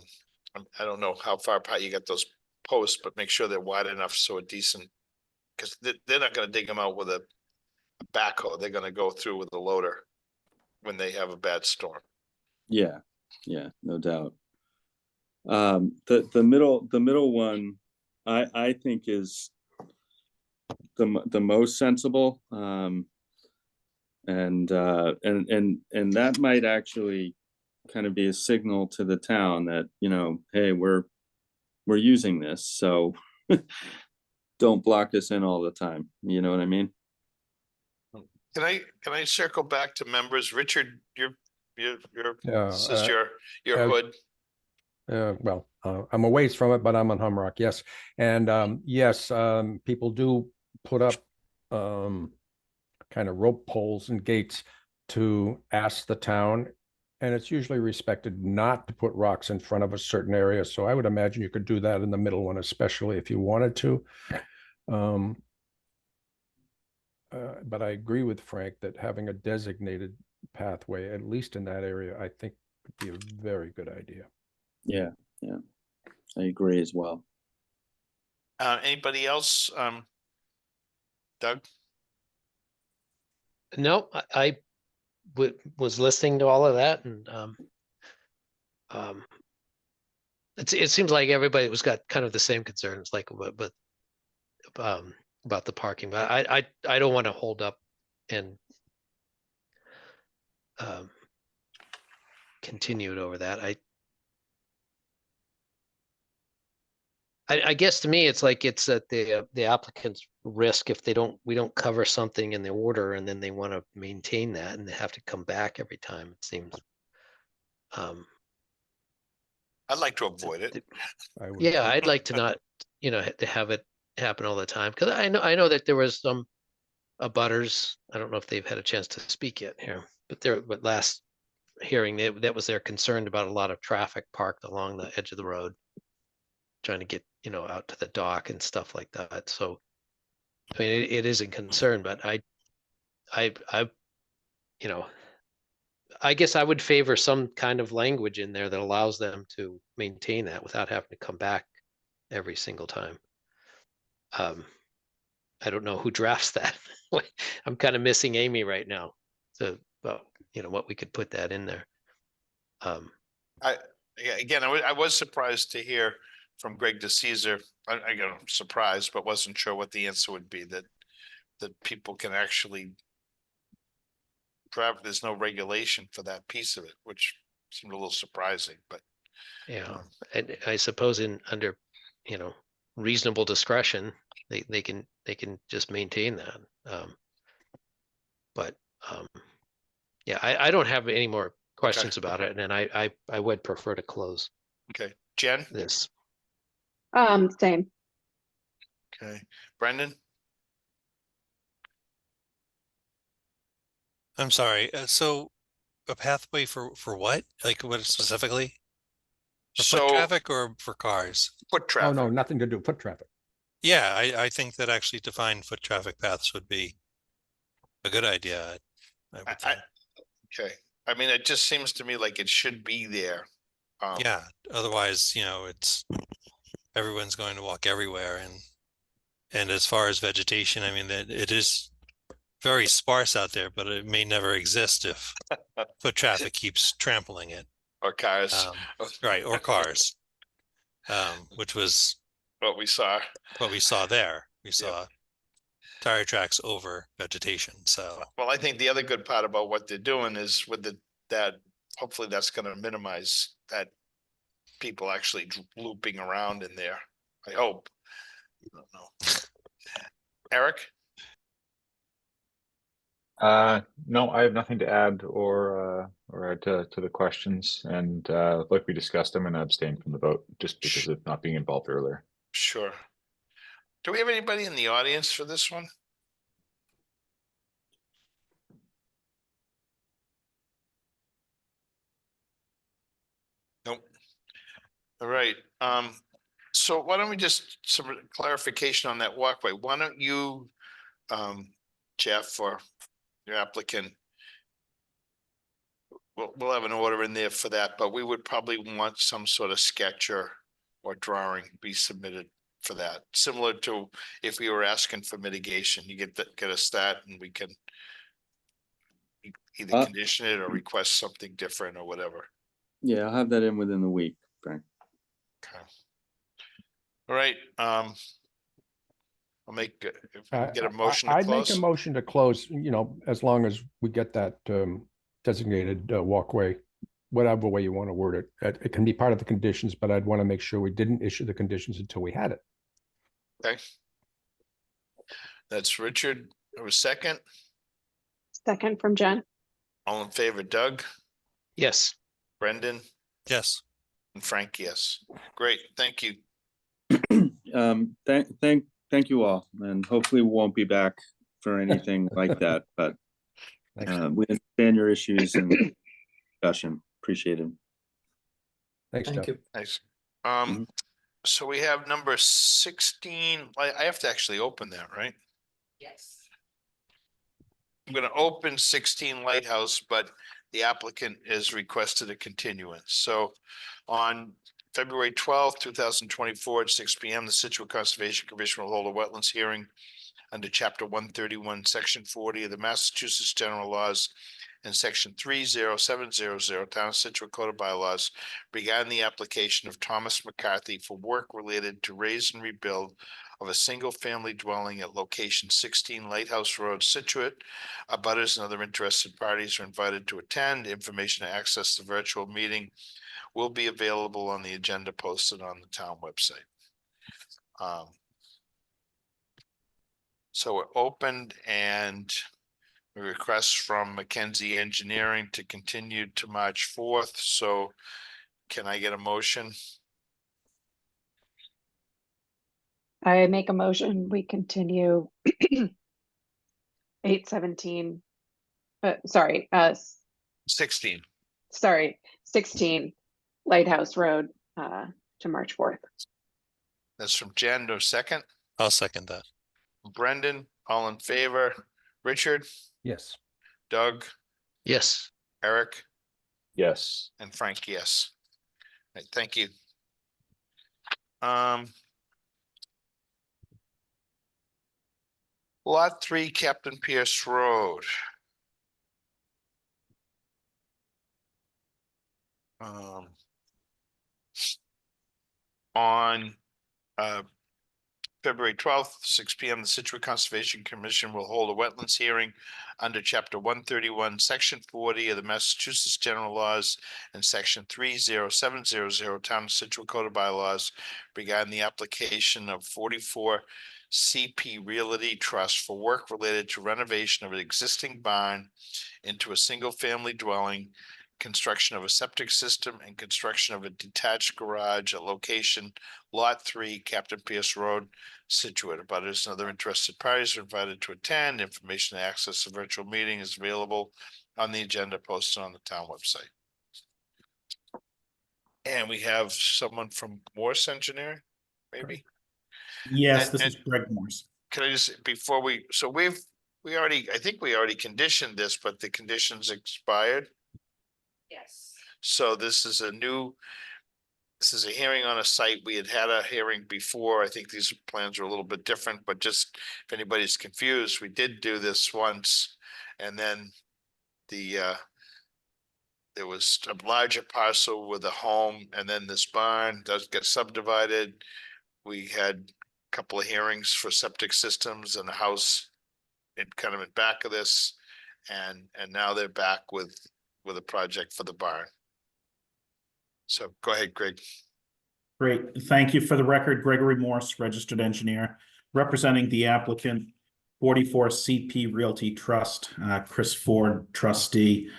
don't know how far apart you got those posts, but make sure they're wide enough so a decent, because they're not going to dig them out with a backhoe. They're going to go through with a loader when they have a bad storm. Yeah, yeah, no doubt. The middle one, I think is the most sensible. And that might actually kind of be a signal to the town that, you know, hey, we're using this, so don't block us in all the time. You know what I mean? Can I circle back to members? Richard, this is Yeah, your as- hood. well, I'm a ways from it, but I'm on Humrock, yes. And yes, people do put up kind of rope poles and gates to ask the town, and it's usually respected not to put rocks in front of a certain area. So I would imagine you could do that in the middle one, especially if you wanted to. But I agree with Frank that having a designated pathway, at least in that area, I think would be a very good idea. Yeah, I agree as well. Anybody else? Doug? No, I was listening to all of that, and it seems like everybody was got kind of the same concerns, like but about the parking. But I don't want to hold up and continue it over that. I guess to me, it's like it's at the applicant's risk if we don't cover something in the order, and then they want to maintain that and they have to come back every time, it seems. I'd like to avoid it. Yeah, I'd like to not, to have it happen all the time, because I know that there was some abutters. I don't know if they've had a chance to speak yet here, but last hearing, that was their concern about a lot of traffic parked along the edge of the road, trying to get, out to the dock and stuff like that. So, I mean, it is a concern, but I guess I would favor some kind of language in there that allows them to maintain that without having to come back every single time. I don't know who drafts that. I'm kind of missing Amy right now. So, well, what we could put that in there. Again, I was surprised to hear from Greg DeCesar. I got surprised, but wasn't sure what the answer would be, that people can actually drive. There's no regulation for that piece of it, which seemed a little surprising, but Yeah, and I suppose under, reasonable discretion, they can just maintain that. But yeah, I don't have any more questions about it, and I would prefer to close okay. Jen? this. Same. Okay. Brendan? I'm sorry. So a pathway for what? Like what specifically? For foot So traffic or for cars? foot Oh, traffic. no, nothing to do, foot traffic. Yeah, I think that actually defined foot traffic paths would be a good idea. I would think. Okay. I mean, it just seems to me like it should be there. Yeah, otherwise, it's everyone's going to walk everywhere, and as far as vegetation, I mean, it is very sparse out there, but it may never exist if foot traffic keeps trampling it. Or cars. Right, or cars, which was What we saw. what we saw there. We saw tire tracks over vegetation. So Well, I think the other good part about what they're doing is with that hopefully that's going to minimize that people actually looping around in there. I hope. I don't know. Eric? No, I have nothing to add or add to the questions. And like we discussed, I'm going to abstain from the vote just because of not being involved earlier. Sure. Do we have anybody in the audience for this one? All right, so why don't we just some clarification on that walkway? Why don't you, Jeff, or your applicant? We'll have an order in there for that, but we would probably want some sort of sketch or drawing be submitted for that, similar to if we were asking for mitigation. You get us that, and we can either condition it or request something different or whatever. Yeah, I'll have that in within the week, Frank. Okay. All right, I'll make, if we can get a motion to I'd make a close. motion to close, as long as we get that designated walkway, whatever way you want to word it. It can be part of the conditions, but I'd want to make sure we didn't issue the conditions until we had it. Okay. That's Richard. There was second. Second from Jen. All in favor, Doug, Yes. Brendan, Yes. and Frank, yes. Great, thank you. Thank you all, and hopefully we won't be back for anything like that, but Thanks. we understand your issues and discussion. Appreciate it. Thanks, Thank Jeff. you. Nice. Mhm. So we have number 16. I have to actually open that, right? Yes. I'm gonna open 16 Lighthouse, but the applicant has requested a continuance. So on February 12th, 2024 at 6 p.m., the Scituate Conservation Commission will hold a wetlands hearing under Chapter 131, Section 40 of the Massachusetts General Laws and Section 30700 Town of Scituate Code of Bylaws regarding the application of Thomas McCarthy for work related to raise and rebuild of a single-family dwelling at location 16 Lighthouse Road, Scituate. Abutters and other interested parties are invited to attend. Information to access the virtual meeting will be available on the agenda posted on the town website. So we're opened, and a request from Mackenzie Engineering to continue to March 4th. So can I get a motion? I make a motion, we continue 8/17, sorry, 16. sorry, 16 Lighthouse Road, to March 4th. That's from Jen. No second. I'll second that. Brendan, all in favor? Richard, Yes. Doug, Yes. Eric, Yes. and Frank, yes. Right, thank you. Lot 3, Captain Pierce Road. On February 12th, 6 p.m., the Scituate Conservation Commission will hold a wetlands hearing under Chapter 131, Section 40 of the Massachusetts General Laws and Section 30700 Town of Scituate Code of Bylaws regarding the application of 44 CP Realty Trust for work related to renovation of an existing barn into a single-family dwelling, construction of a septic system, and construction of a detached garage at location Lot 3, Captain Pierce Road, Scituate. Abutters and other interested parties are invited to attend. Information to access the virtual meeting is available on the agenda posted on the town website. And we have someone from Morse Engineering, maybe? Yes, And- this is and- Greg Morse. Can I just, before we, so we already, I think we already conditioned this, but the conditions expired. Yes. So this is a hearing on a site. We had a hearing before. I think these plans are a little bit different, but just if anybody's confused, we did do this once. And then there was a larger parcel with a home, and then this barn does get subdivided. We had a couple of hearings for septic systems and a house in back of this. And now they're back with a project for the barn. So go ahead, Greg. Great. Thank you. For the record, Gregory Morse, registered engineer, representing the applicant, 44 CP Realty Trust, Chris Ford, trustee.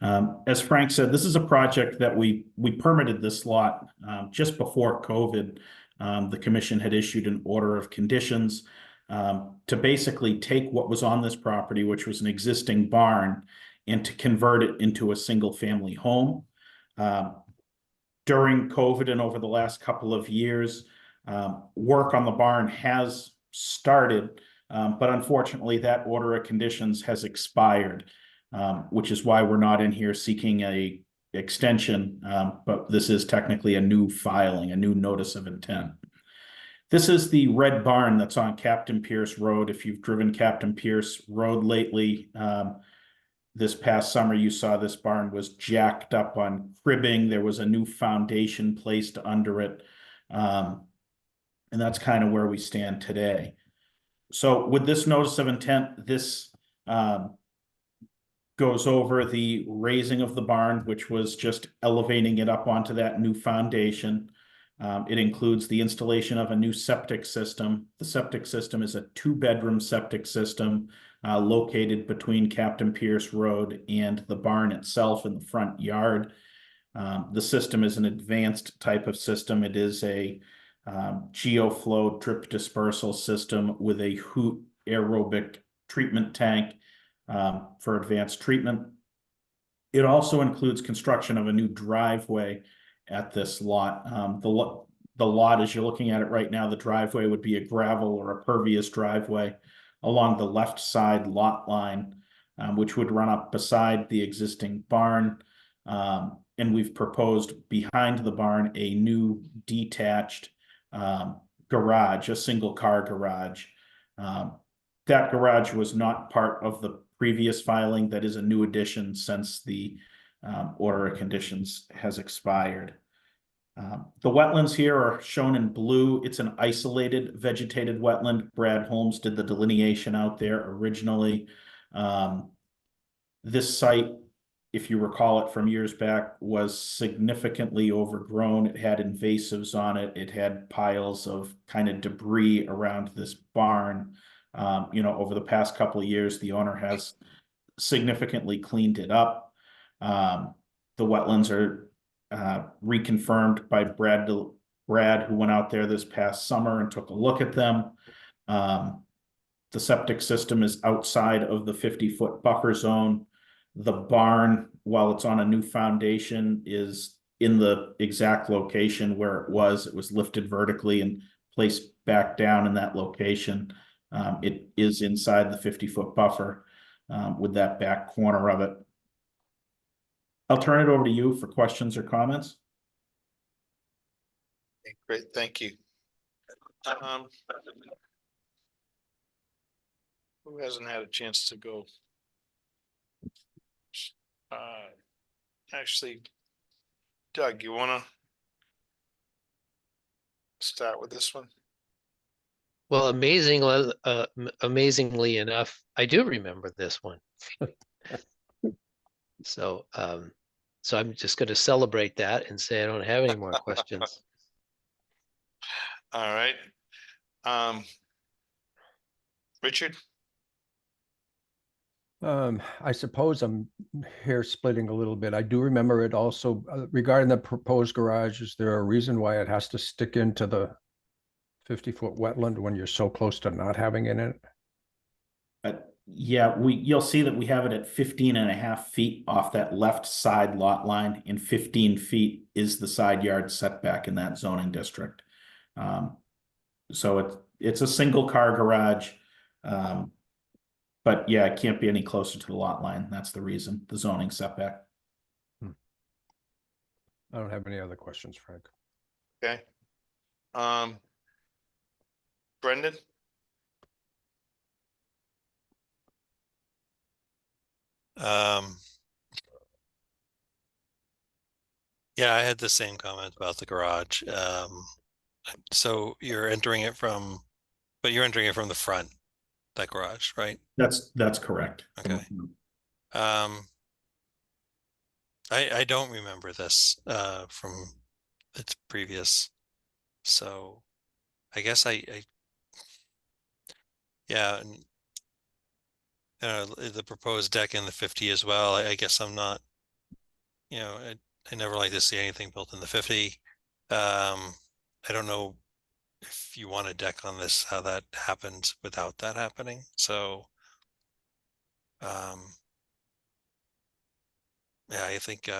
As Frank said, this is a project that we permitted this lot just before COVID. The commission had issued an order of conditions to basically take what was on this property, which was an existing barn, and to convert it into a single family home. during COVID and over the last couple of years, work on the barn has started, but unfortunately that order of conditions has expired, which is why we're not in here seeking a extension, but this is technically a new filing, a new notice of intent. This is the red barn that's on Captain Pierce Road. If you've driven Captain Pierce Road lately, this past summer, you saw this barn was jacked up on cribbing. There was a new foundation placed under it. And that's kind of where we stand today. So with this notice of intent, this goes over the raising of the barn, which was just elevating it up onto that new foundation. It includes the installation of a new septic system. The septic system is a 2-bedroom septic system located between Captain Pierce Road and the barn itself in the front yard. The system is an advanced type of system. It is a geoflow drip dispersal system with a hoot aerobic treatment tank for advanced treatment. It also includes construction of a new driveway at this lot. The lot, as you're looking at it right now, the driveway would be a gravel or a pervious driveway along the left side lot line, which would run up beside the existing barn. And we've proposed behind the barn a new detached garage, a single car garage. That garage was not part of the previous filing. That is a new addition since the order of conditions has expired. The wetlands here are shown in blue. It's an isolated vegetated wetland. Brad Holmes did the delineation out there originally. This site, if you recall it from years back, was significantly overgrown. It had invasives on it. It had piles of kind of debris around this barn. Over the past couple of years, the owner has significantly cleaned it up. The wetlands are reconfirmed by Brad, who went out there this past summer and took a look at them. The septic system is outside of the 50-foot buffer zone. The barn, while it's on a new foundation, is in the exact location where it was. It was lifted vertically and placed back down in that location. It is inside the 50-foot buffer with that back corner of it. I'll turn it over to you for questions or comments. Okay, great, thank you. Who hasn't had a chance to go? Actually, Doug, you wanna start with this one? Well, amazingly enough, I do remember this one. So I'm just going to celebrate that and say I don't have any more questions. All right. Richard? I suppose I'm hair splitting a little bit. I do remember it also regarding the proposed garage. Is there a reason why it has to stick into the 50-foot wetland when you're so close to not having it in it? Yeah, you'll see that we have it at 15.5 feet off that left side lot line, and 15 feet is the side yard setback in that zoning district. So it's a single car garage. But yeah, it can't be any closer to the lot line. That's the reason, the zoning setback. I don't have any other questions, Frank. Okay. Brendan? Yeah, I had the same comment about the garage. So you're entering it from the front, that garage, right? That's correct. Okay. I don't remember this from its previous, so I guess yeah, and the proposed deck in the 50 as well. I guess I'm not, I never like to see anything built in the 50. I don't know if you want a deck on this, how that happens without that happening. So yeah, I think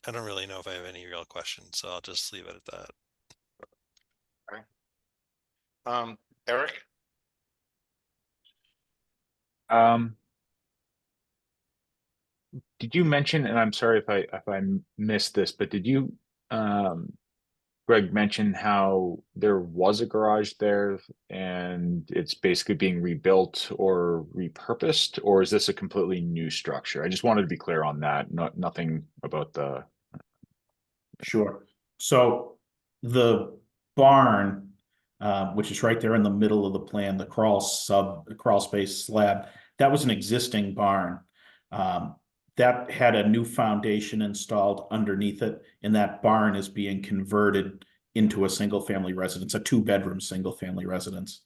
I don't really know if I have any real questions, so I'll just leave it at that. Eric? Did you mention, and I'm sorry if I missed this, but did you, Greg, mention how there was a garage there and it's basically being rebuilt or repurposed, or is this a completely new structure? I just wanted to be clear on that. Nothing about the. Sure. So the barn, which is right there in the middle of the plan, the crawl space slab, that was an existing barn. That had a new foundation installed underneath it, and that barn is being converted into a single-family residence, a two-bedroom single-family residence.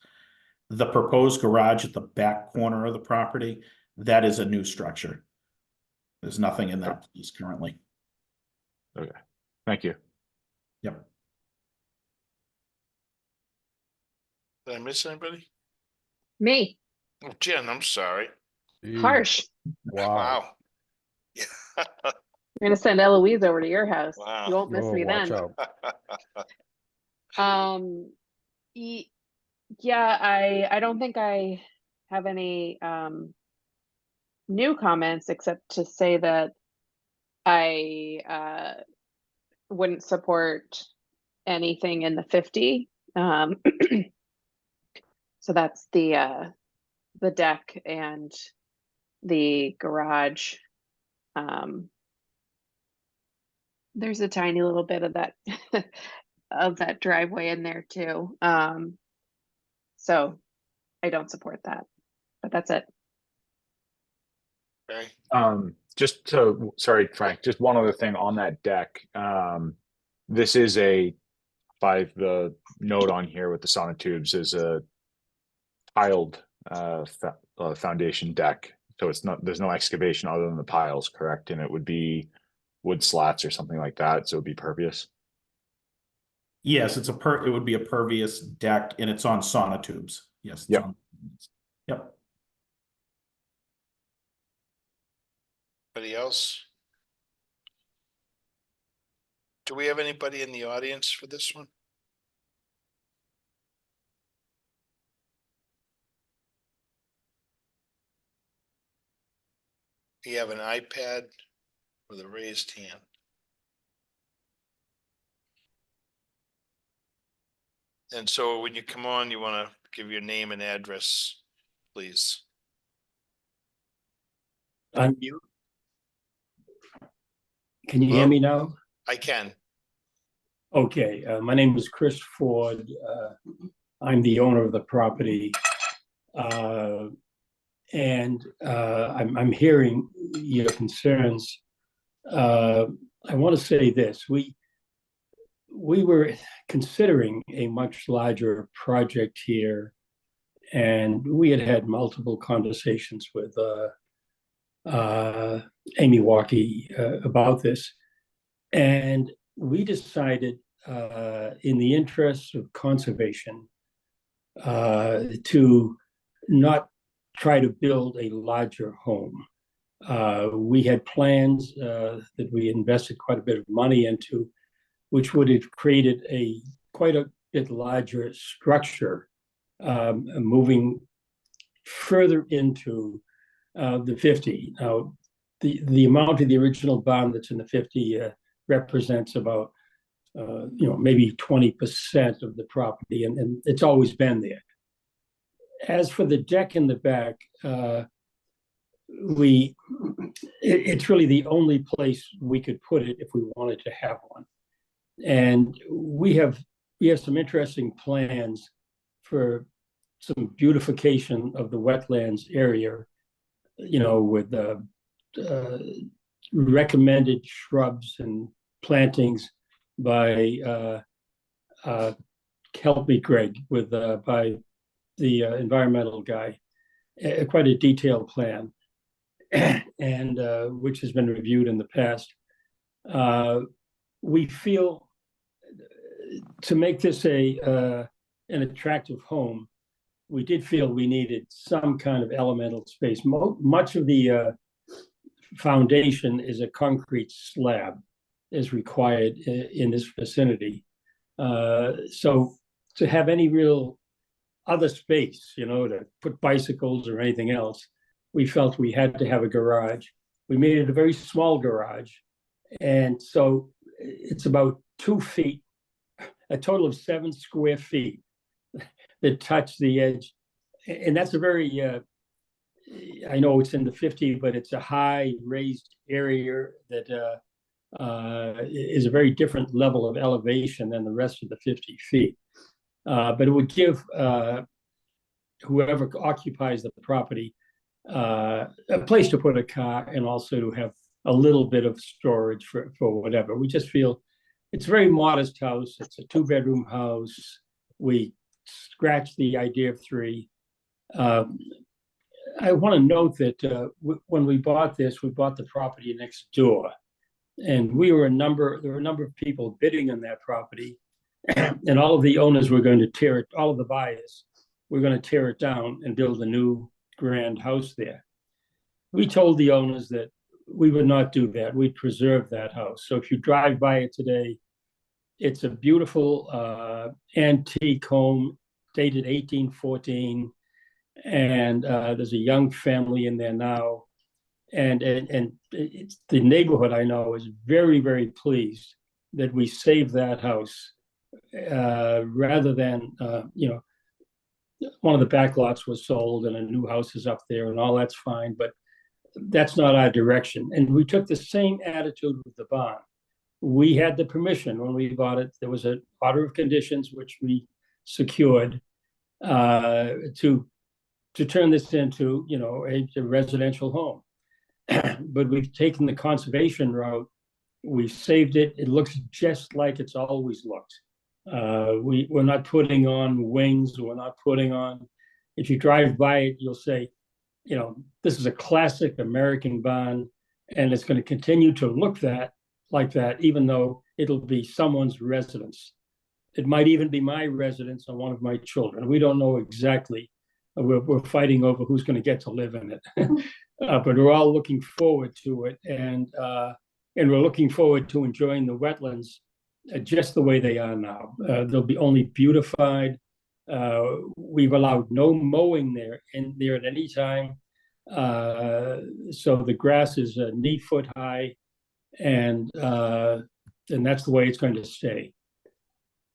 The proposed garage at the back corner of the property, that is a new structure. There's nothing in that place currently. Okay, thank you. Yep. Did I miss anybody? Me, Oh, Jen, I'm sorry. harsh. Wow. Wow. Yeah. I'm gonna send Eloise over to your house. Wow. You won't miss Oh, me watch then. out. Yeah, I don't think I have any new comments except to say that I wouldn't support anything in the 50. So that's the deck and the garage. There's a tiny little bit of that of that driveway in there too. So I don't support that, but that's it. Okay. Just to, sorry, Frank, just one other thing on that deck. This is by the note on here with the sonotubes is a tiled foundation deck. So it's not, there's no excavation other than the piles, correct? And it would be wood slats or something like that. So it'd be pervious. Yes, it would be a pervious deck and it's on sonotubes. Yes. Yep. Yep. Anybody else? Do we have anybody in the audience for this one? You have an iPad with a raised hand. And so when you come on, you want to give your name and address, please. Unmute. Can you Hello? hear me now? I can. Okay, my name is Chris Ford. I'm the owner of the property. And I'm hearing your concerns. I want to say this. We were considering a much larger project here, and we had multiple conversations with Amy Walkie about this. And we decided, in the interest of conservation, to not try to build a larger home. We had plans that we invested quite a bit of money into, which would have created quite a bit larger structure, moving further into the 50. Now, the amount of the original barn that's in the 50 represents about maybe 20% of the property, and it's always been there. As for the deck in the back, it's really the only place we could put it if we wanted to have one. And we have some interesting plans for some beautification of the wetlands area, with recommended shrubs and plantings by help me, Greg, by the environmental guy, quite a detailed plan, and which has been reviewed in the past. We feel to make this an attractive home, we did feel we needed some kind of elemental space. Much of the foundation is a concrete slab, is required in this vicinity. So to have any real other space, to put bicycles or anything else, we felt we had to have a garage. We made it a very small garage. And so it's about 2 feet, a total of 7 square feet that touch the edge. And that's a very, I know it's in the 50, but it's a high raised area that is a very different level of elevation than the rest of the 50 feet. But it would give whoever occupies the property a place to put a car and also to have a little bit of storage for whatever. We just feel it's a very modest house. It's a 2-bedroom house. We scratched the idea of 3. I want to note that when we bought this, we bought the property next door, and there were a number of people bidding on that property, and all of the owners were going to tear it, all of the buyers were going to tear it down and build a new grand house there. We told the owners that we would not do that. We'd preserve that house. So if you drive by it today, it's a beautiful antique home dated 1814. And there's a young family in there now. And it's the neighborhood, I know, is very, very pleased that we saved that house rather than, one of the back lots was sold and a new house is up there and all that's fine, but that's not our direction. And we took the same attitude with the barn. We had the permission when we bought it. There was an order of conditions which we secured to turn this into, a residential home. But we've taken the conservation route. We've saved it. It looks just like it's always looked. We're not putting on wings. We're not putting on, if you drive by it, you'll say, this is a classic American barn, and it's going to continue to look like that, even though it'll be someone's residence. It might even be my residence or one of my children. We don't know exactly. We're fighting over who's going to get to live in it. But we're all looking forward to it. And we're looking forward to enjoying the wetlands just the way they are now. They'll be only beautified. We've allowed no mowing there at any time. So the grass is a knee-foot high, and that's the way it's going to stay.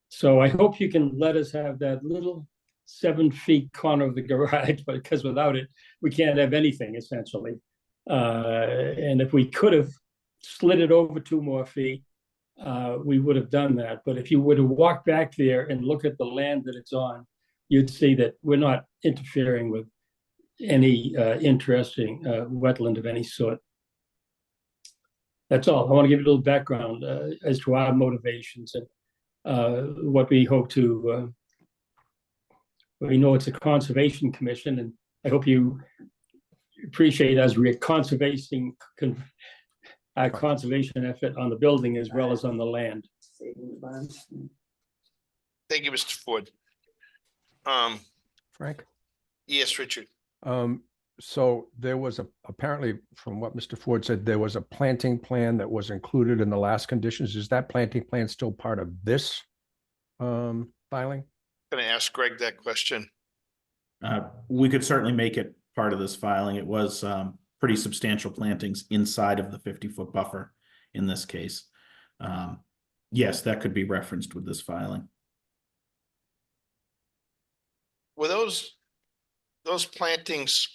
So I hope you can let us have that little 7 feet corner of the garage, because without it, we can't have anything essentially. And if we could have slid it over 2 more feet, we would have done that. But if you were to walk back there and look at the land that it's on, you'd see that we're not interfering with any interesting wetland of any sort. That's all. I want to give you a little background as to our motivations and what we hope to. We know it's a conservation commission, and I hope you appreciate us conservation effort on the building as well as on the land. Thank you, Mr. Ford. Frank? Yes, Richard. So there was apparently, from what Mr. Ford said, there was a planting plan that was included in the last conditions. Is that planting plan still part of this filing? Going to ask Greg that question. We could certainly make it part of this filing. It was pretty substantial plantings inside of the 50-foot buffer in this case. Yes, that could be referenced with this filing. Were those plantings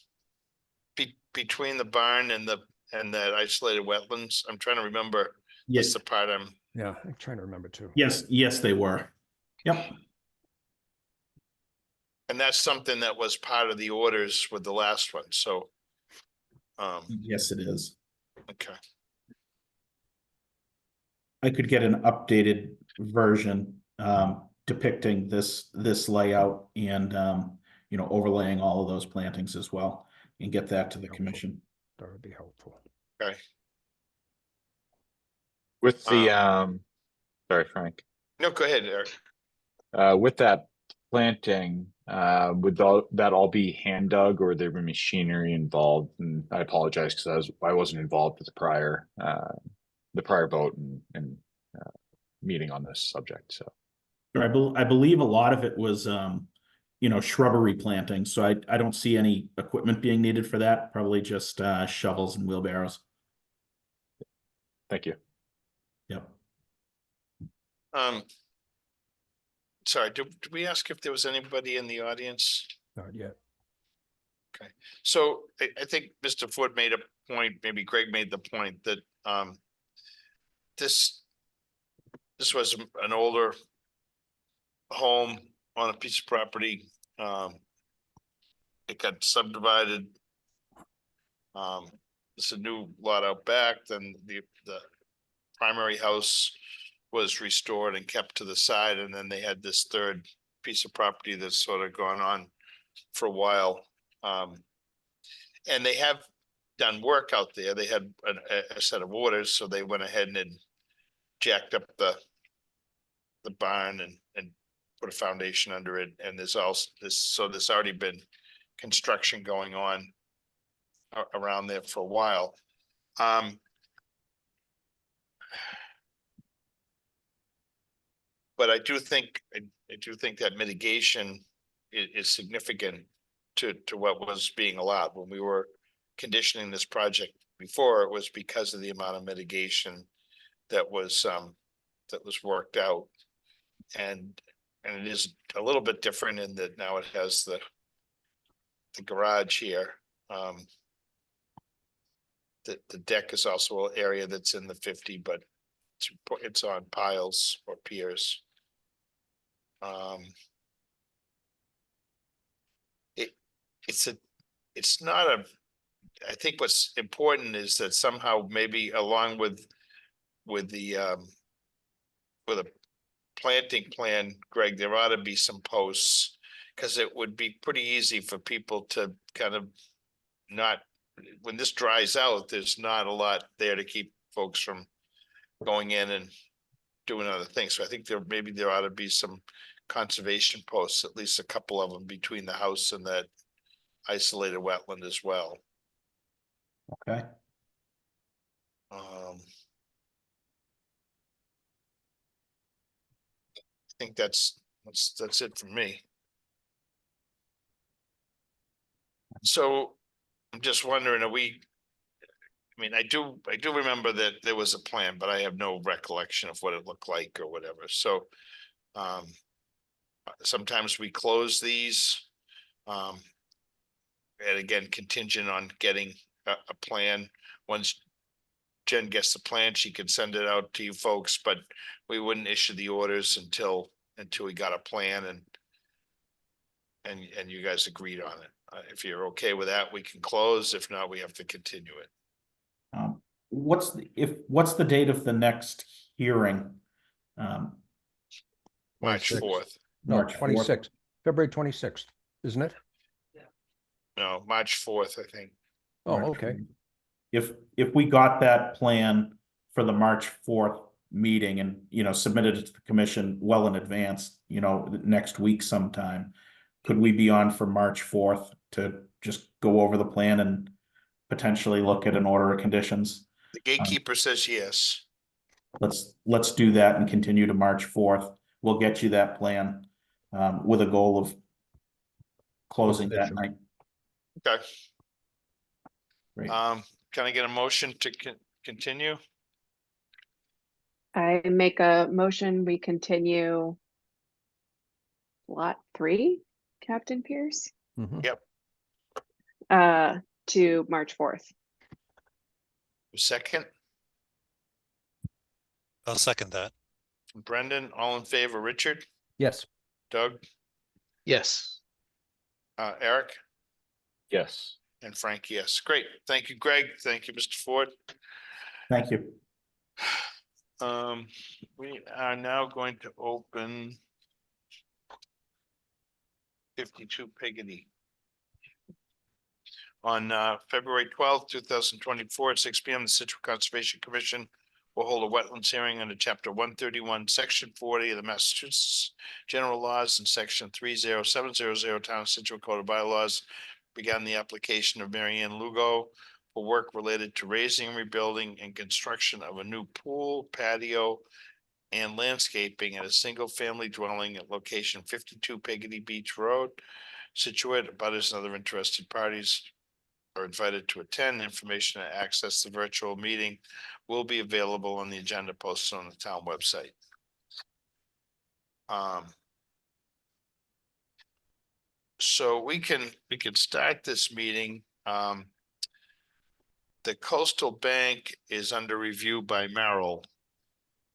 between the barn and that isolated wetlands? I'm trying to remember. Yes, the part Yeah, I'm trying to remember too. yes, they were. Yep. and that's something that was part of the orders with the last one. So, Yes, it is. okay. I could get an updated version depicting this layout and overlaying all of those plantings as well, and get that to the commission. That would be helpful. Okay. With the sorry, Frank. No, go ahead, Eric. With that planting, would that all be hand dug, or would there be machinery involved? And I apologize because I wasn't involved with the prior the prior vote and meeting on this subject, so. I believe a lot of it was, shrubbery planting, so I don't see any equipment being needed for that, probably just, shovels and wheelbarrows. Thank you. Yep. Sorry, did we ask if there was anybody in the audience? Not yet. So I think Mr. Ford made a point, maybe Greg made the point that this was an older home on a piece of property. It got subdivided. It's a new lot out back, then the primary house was restored and kept to the side, and then they had this third piece of property that's sort of gone on for a while. And they have done work out there. They had a set of orders, so they went ahead and jacked up the barn and put a foundation under it. And there's also there's already been construction going on around there for a while. But I do think that mitigation is significant to what was being allowed. When we were conditioning this project before, it was because of the amount of mitigation that was worked out. And it is a little bit different in that now it has the garage here. The deck is also an area that's in the 50, but it's on piles or piers. It's not a, I think what's important is that somehow maybe along with a planting plan, Greg, there ought to be some posts, because it would be pretty easy for people to kind of not, when this dries out, there's not a lot there to keep folks from going in and doing other things. So I think there ought to be some conservation posts, at least a couple of them between the house and that isolated wetland as well. Okay. I think that's it for me. So I'm just wondering, I mean, I do remember that there was a plan, but I have no recollection of what it looked like or whatever. So sometimes we close these. And again, contingent on getting a plan. Once Jen gets the plan, she can send it out to you folks, but we wouldn't issue the orders until we got a plan and you guys agreed on it. If you're okay with that, we can close. If not, we have to continue it. What's the date of the next hearing? March 26th. 4th. No, March 4th. 26th, February 26th, isn't it? No, March 4th, I think. Oh, March okay. 4th. If we got that plan for the March 4th meeting and, submitted it to the commission well in advance, next week sometime, could we be on for March 4th to just go over the plan and potentially look at an order of conditions? The gatekeeper says yes. Let's do that and continue to March 4th. We'll get you that plan with a goal of closing that night. Okay. Great. Can I get a motion to continue? I make a motion, we continue lot 3, Captain Pierce, Mhm. Yep. to March 4th. Second, I'll second that. from Brendan, all in favor, Richard, Yes, Doug, Yes. Eric, Yes. and Frank, yes. Great. Thank you, Greg. Thank you, Mr. Ford. Thank you. We are now going to open 52 Peggy. On February 12th, 2024 at 6 p.m., the Scituate Conservation Commission will hold a wetlands hearing under Chapter 131, Section 40 of the Massachusetts General Laws and Section 30700 Town of Scituate Code of Bylaws. Began the application of Mary Ann Lugo for work related to raising, rebuilding, and construction of a new pool, patio, and landscaping at a single-family dwelling at location 52 Peggotty Beach Road, Scituate. Abutters and other interested parties are invited to attend. Information to access the virtual meeting will be available on the agenda posted on the town website. So we can start this meeting. The coastal bank is under review by Merrill,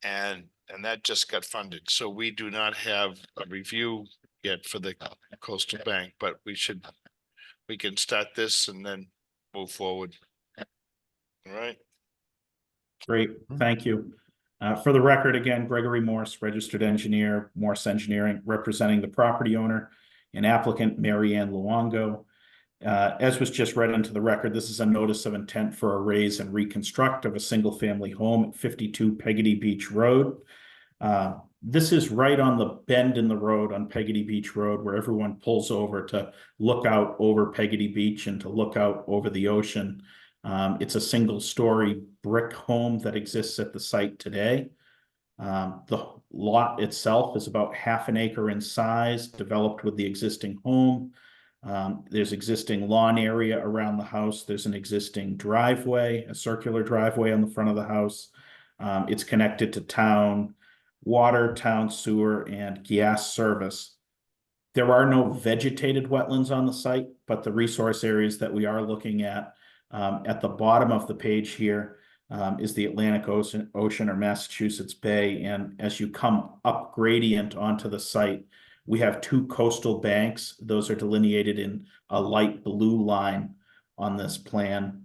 and that just got funded. So we do not have a review yet for the coastal bank, but we can start this and then move forward. All right. Great, thank you. For the record, again, Gregory Morse, registered engineer, Morse Engineering, representing the property owner and applicant Mary Ann Luongo. As was just read into the record, this is a notice of intent for a raise and reconstruct of a single-family home at 52 Peggotty Beach Road. This is right on the bend in the road on Peggotty Beach Road where everyone pulls over to look out over Peggotty Beach and to look out over the ocean. It's a single-story brick home that exists at the site today. The lot itself is about half an acre in size, developed with the existing home. There's existing lawn area around the house. There's an existing driveway, a circular driveway on the front of the house. It's connected to town water, town sewer, and gas service. There are no vegetated wetlands on the site, but the resource areas that we are looking at the bottom of the page here is the Atlantic Ocean or Massachusetts Bay. And as you come up gradient onto the site, we have two coastal banks. Those are delineated in a light blue line on this plan.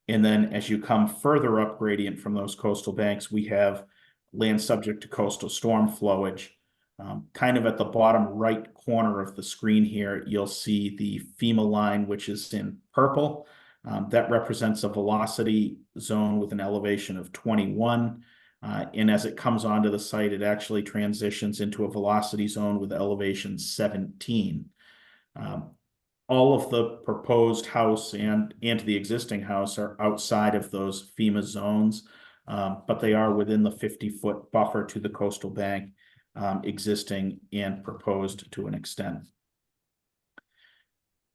And then as you come further up gradient from those coastal banks, we have land subject to coastal storm flowage. Kind of at the bottom right corner of the screen here, you'll see the FEMA line, which is in purple. That represents a velocity zone with an elevation of 21. And as it comes onto the site, it actually transitions into a velocity zone with elevation 17. All of the proposed house and the existing house are outside of those FEMA zones, but they are within the 50-foot buffer to the coastal bank, existing and proposed to an extent.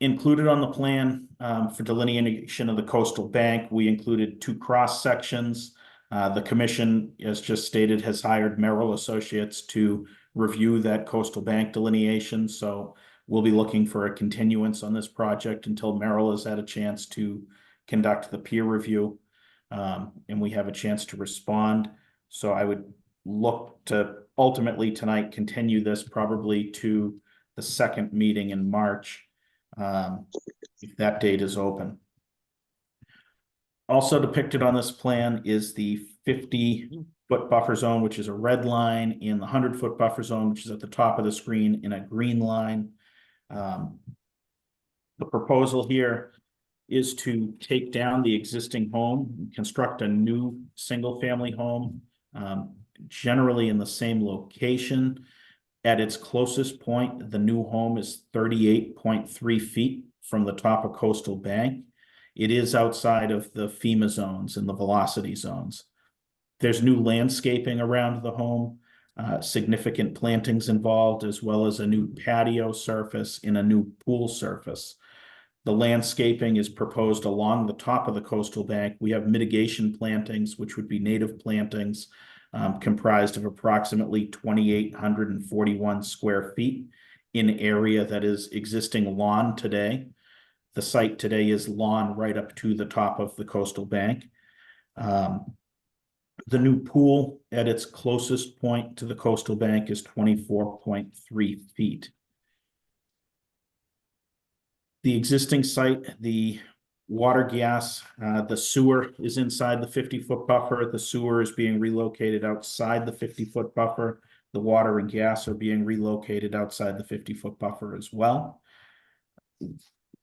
Included on the plan for delineation of the coastal bank, we included two cross sections. The commission, as just stated, has hired Merrill Associates to review that coastal bank delineation. So we'll be looking for a continuance on this project until Merrill has had a chance to conduct the peer review, and we have a chance to respond. So I would look to ultimately tonight continue this probably to the second meeting in March, if that date is open. Also depicted on this plan is the 50-foot buffer zone, which is a red line, and the 100-foot buffer zone, which is at the top of the screen in a green line. The proposal here is to take down the existing home, construct a new single-family home, generally in the same location. At its closest point, the new home is 38.3 feet from the top of coastal bank. It is outside of the FEMA zones and the velocity zones. There's new landscaping around the home, significant plantings involved, as well as a new patio surface and a new pool surface. The landscaping is proposed along the top of the coastal bank. We have mitigation plantings, which would be native plantings, comprised of approximately 2,841 square feet in area that is existing lawn today. The site today is lawn right up to the top of the coastal bank. The new pool at its closest point to the coastal bank is 24.3 feet. The existing site, the water, gas, the sewer is inside the 50-foot buffer. The sewer is being relocated outside the 50-foot buffer. The water and gas are being relocated outside the 50-foot buffer as well.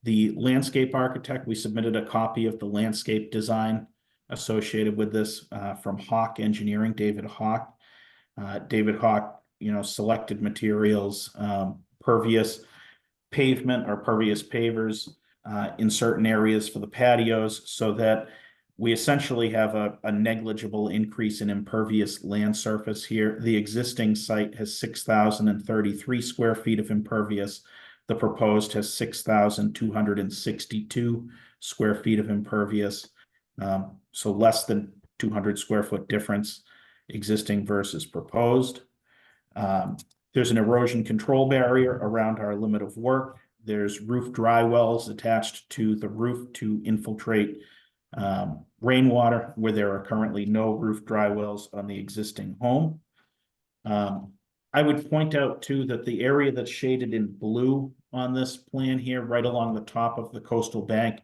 The landscape architect, we submitted a copy of the landscape design associated with this from Hawk Engineering, David Hawk. David Hawk, selected materials, pervious pavement or pervious pavers, in certain areas for the patios, so that we essentially have a negligible increase in impervious land surface here. The existing site has 6,033 square feet of impervious. The proposed has 6,262 square feet of impervious. So less than 200 square foot difference, existing versus proposed. There's an erosion control barrier around our limit of work. There's roof dry wells attached to the roof to infiltrate rainwater where there are currently no roof dry wells on the existing home. I would point out too that the area that's shaded in blue on this plan here, right along the top of the coastal bank,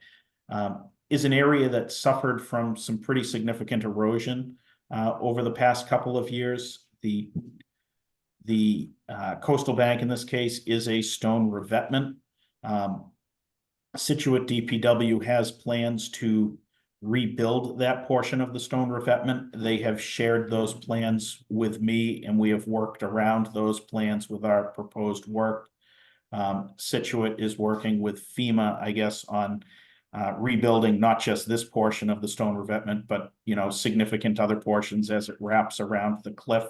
is an area that suffered from some pretty significant erosion over the past couple of years. The coastal bank in this case is a stone revetment. Scituate DPW has plans to rebuild that portion of the stone revetment. They have shared those plans with me, and we have worked around those plans with our proposed work. Scituate is working with FEMA, I guess, on rebuilding not just this portion of the stone revetment, but significant other portions as it wraps around the cliff.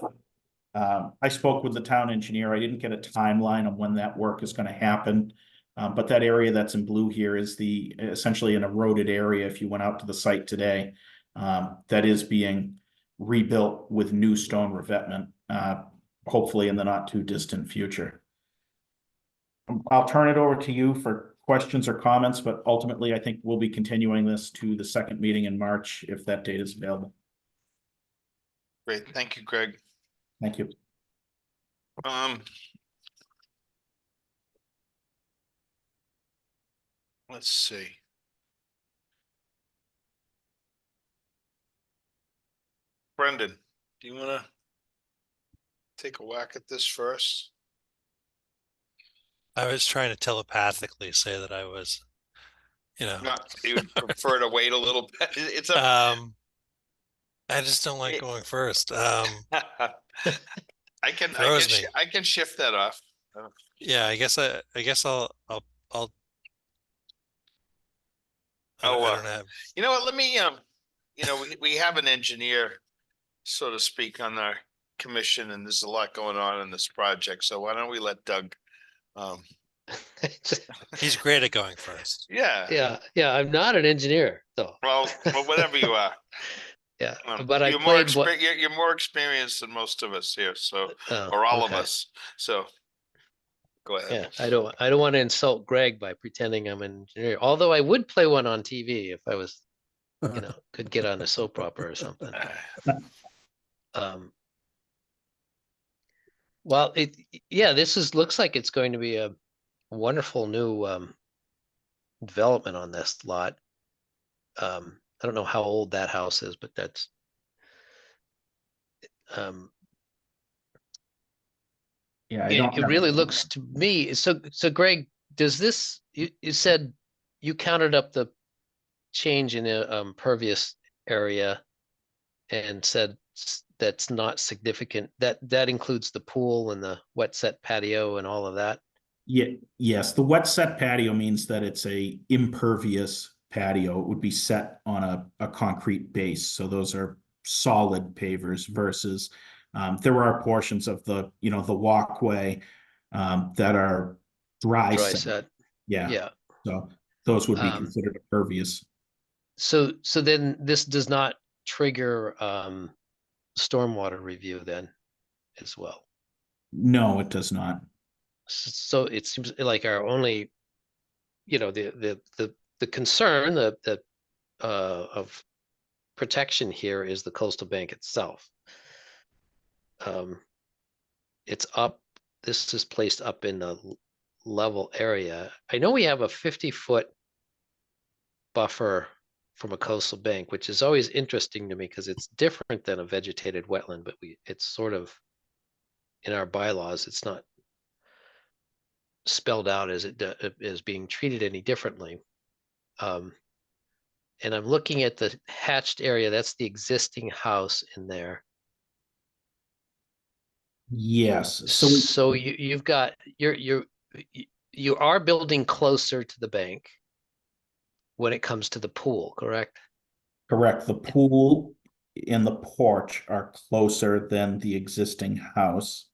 I spoke with the town engineer. I didn't get a timeline on when that work is going to happen. But that area that's in blue here is essentially an eroded area if you went out to the site today, that is being rebuilt with new stone revetment, hopefully in the not too distant future. I'll turn it over to you for questions or comments, but ultimately I think we'll be continuing this to the second meeting in March if that date is available. Great, thank you, Greg. Thank you. Let's see. Brendan, do you want to take a whack at this first? I was trying to telepathically say that I was, You would prefer to wait a little bit. It's a I just don't like going first. I can shift that off. Yeah, I guess I'll I don't have. You know what? Let me we have an engineer, so to speak, on our commission, and there's a lot going on in this project. So why don't we let Doug? He's great at going first. Yeah. Yeah. I'm not an engineer, though. Well, whatever you are. Yeah, but you're more experienced than most of us here, so or all of us. So go ahead. Yeah, I don't want to insult Greg by pretending I'm an engineer. Although I would play one on TV if I was, could get on a soap opera or something. Well, this looks like it's going to be a wonderful new development on this lot. I don't know how old that house is, but that's it really looks to me. So Greg, does this, you said you counted up the change in the impervious area and said that's not significant. That includes the pool and the wet set patio and all of that? Yeah, yes. The wet set patio means that it's a impervious patio. It would be set on a concrete base. So those are solid pavers versus there are portions of the walkway that are dry set. Yeah. So those would be considered impervious. So then this does not trigger stormwater review then as well? No, it does not. So it seems like our only, the concern of protection here is the coastal bank itself. It's up. This is placed up in the level area. I know we have a 50-foot buffer from a coastal bank, which is always interesting to me because it's different than a vegetated wetland, but it's sort of in our bylaws, it's not spelled out as it is being treated any differently. And I'm looking at the hatched area. That's the existing house in there. Yes. So you've got you are building closer to the bank. when it comes to the pool, correct? Correct. The pool and the porch are closer than the existing house.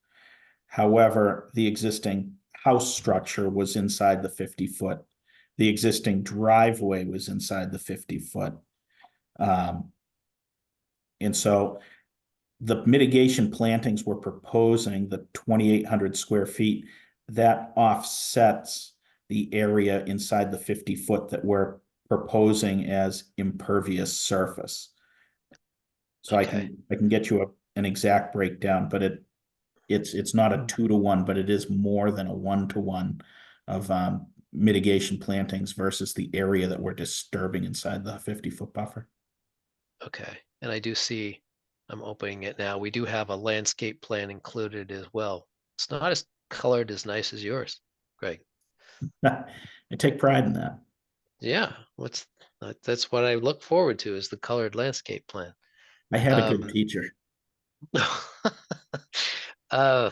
However, the existing house structure was inside the 50-foot. The existing driveway was inside the 50-foot. And so the mitigation plantings we're proposing, the 2,800 square feet, that offsets the area inside the 50-foot that we're proposing as impervious surface. So Okay. I can get you an exact breakdown, but it's not a 2-to-1, but it is more than a 1-to-1 of mitigation plantings versus the area that we're disturbing inside the 50-foot buffer. Okay, and I do see, I'm opening it now. We do have a landscape plan included as well. It's not as colored as nice as yours, Greg. I take pride in that. Yeah, that's what I look forward to, is the colored landscape plan. I had a good teacher. uh,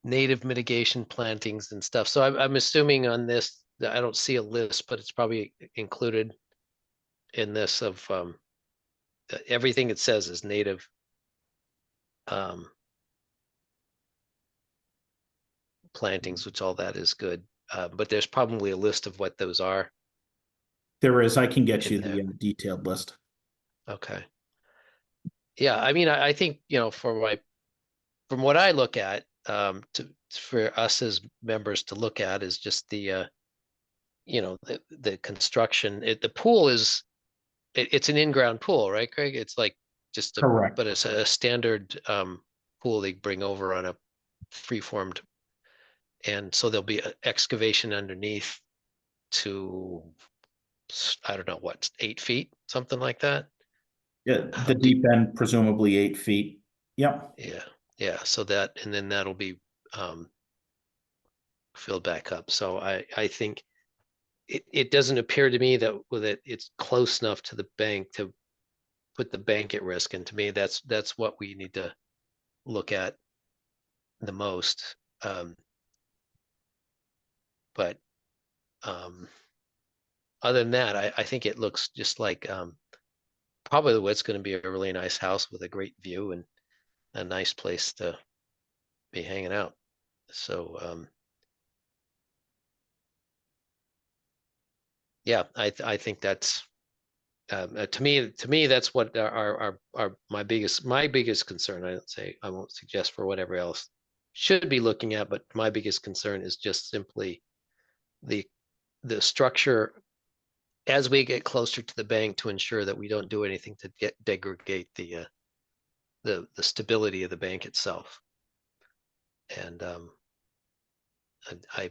native mitigation plantings and stuff. So I'm assuming on this, I don't see a list, but it's probably included in this of everything it says is native. Plantings, which all that is good. But there's probably a list of what those are. There is, I can get you In there. the detailed list. Okay. Yeah, I mean, I think, you know, from what I look at, for us as members to look at is just the, you know, the construction. The pool is, it's an in-ground pool, right, Craig? It's like just Correct. but it's a standard pool they bring over on a free-formed, and so there'll be an excavation underneath to, I don't know what, 8 feet, something like that. Yeah, the deep end, presumably 8 feet. Yep. Yeah. So that, and then that'll be filled back up. So I think it doesn't appear to me that it's close enough to the bank to put the bank at risk. And to me, that's what we need to look at the most. But other than that, I think it looks just like probably what's going to be a really nice house with a great view and a nice place to be hanging out. So yeah, I think that's to me that's what my biggest concern. I won't suggest for whatever else should be looking at, but my biggest concern is just simply the structure as we get closer to the bank, to ensure that we don't do anything to degrade the stability of the bank itself. And I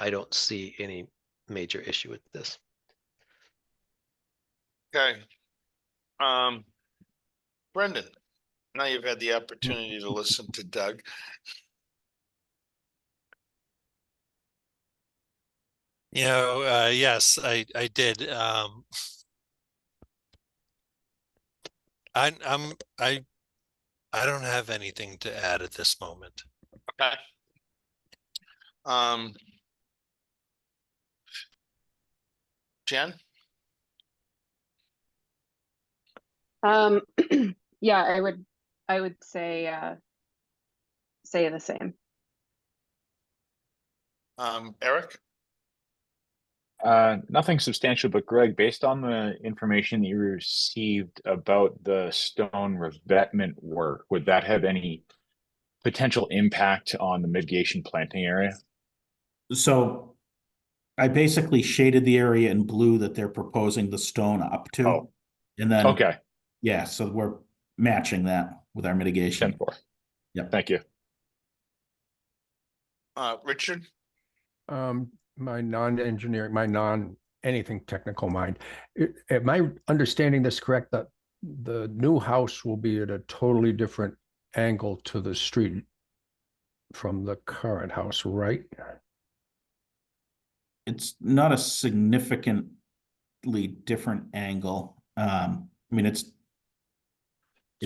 don't see any major issue with this. Okay. Brendan, now you've had the opportunity to listen to Doug. You know, yes, I did. I don't have anything to add at this moment. Okay. Jen? Yeah, I would say the same. Eric? Nothing substantial, but Greg, based on the information that you received about the stone revetment work, would that have any potential impact on the mitigation planting area? So I basically shaded the area in blue that they're proposing the stone up to. Oh. And then, Okay, yeah, so we're matching that with our mitigation. 10-4. Yep. Thank you. Richard? My non-engineering, my non-anything technical mind. Am I understanding this correct, that the new house will be at a totally different angle to the street from the current house, right? It's not a significantly different angle. I mean, it's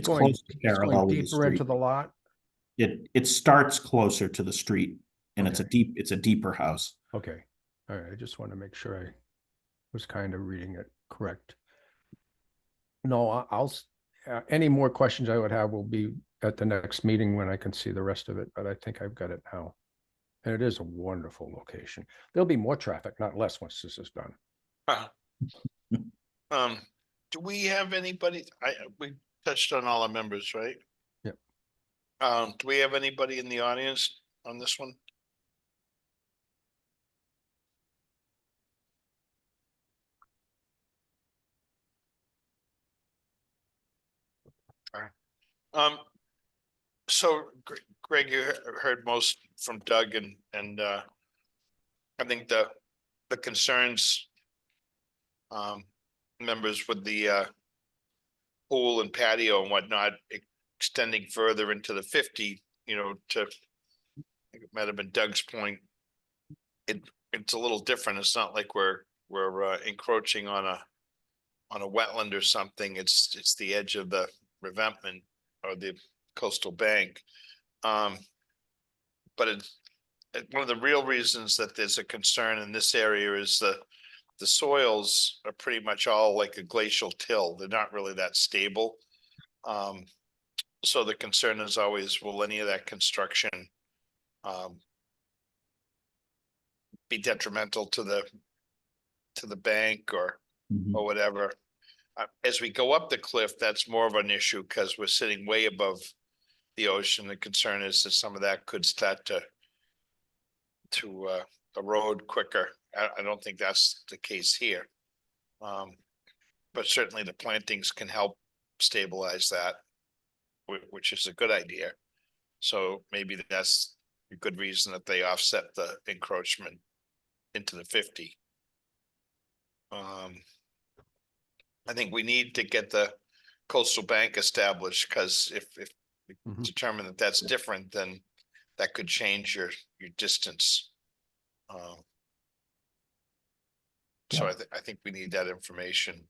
going, close to parallel with the deeper into street. the lot? It starts closer to the street, and Okay. it's a deeper house. Okay, all right, I just want to make sure was kind of reading it correct. No, any more questions I would have will be at the next meeting when I can see the rest of it, but I think I've got it now. And it is a wonderful location. There'll be more traffic, not less, once this is done. Do we have anybody, we touched on all our members, right? Yep. Do we have anybody in the audience on this one? So Greg, you heard most from Doug and I think the concerns members with the pool and patio and whatnot extending further into the 50, I think it might have been Doug's point. It's a little different. It's not like we're encroaching on a wetland or something. It's the edge of the revetment or the coastal bank. But one of the real reasons that there's a concern in this area is the soils are pretty much all like a glacial till. They're not really that stable. So the concern is always, will any of that construction be detrimental to the bank or whatever? As we go up the cliff, that's more of an issue because we're sitting way above the ocean. The concern is that some of that could start to erode quicker. I don't think that's the case here. But certainly the plantings can help stabilize that, which is a good idea. So maybe that's a good reason that they offset the encroachment into the 50. I think we need to get the coastal bank established because if we determine that that's different, then that could change your distance. So I think we need that information.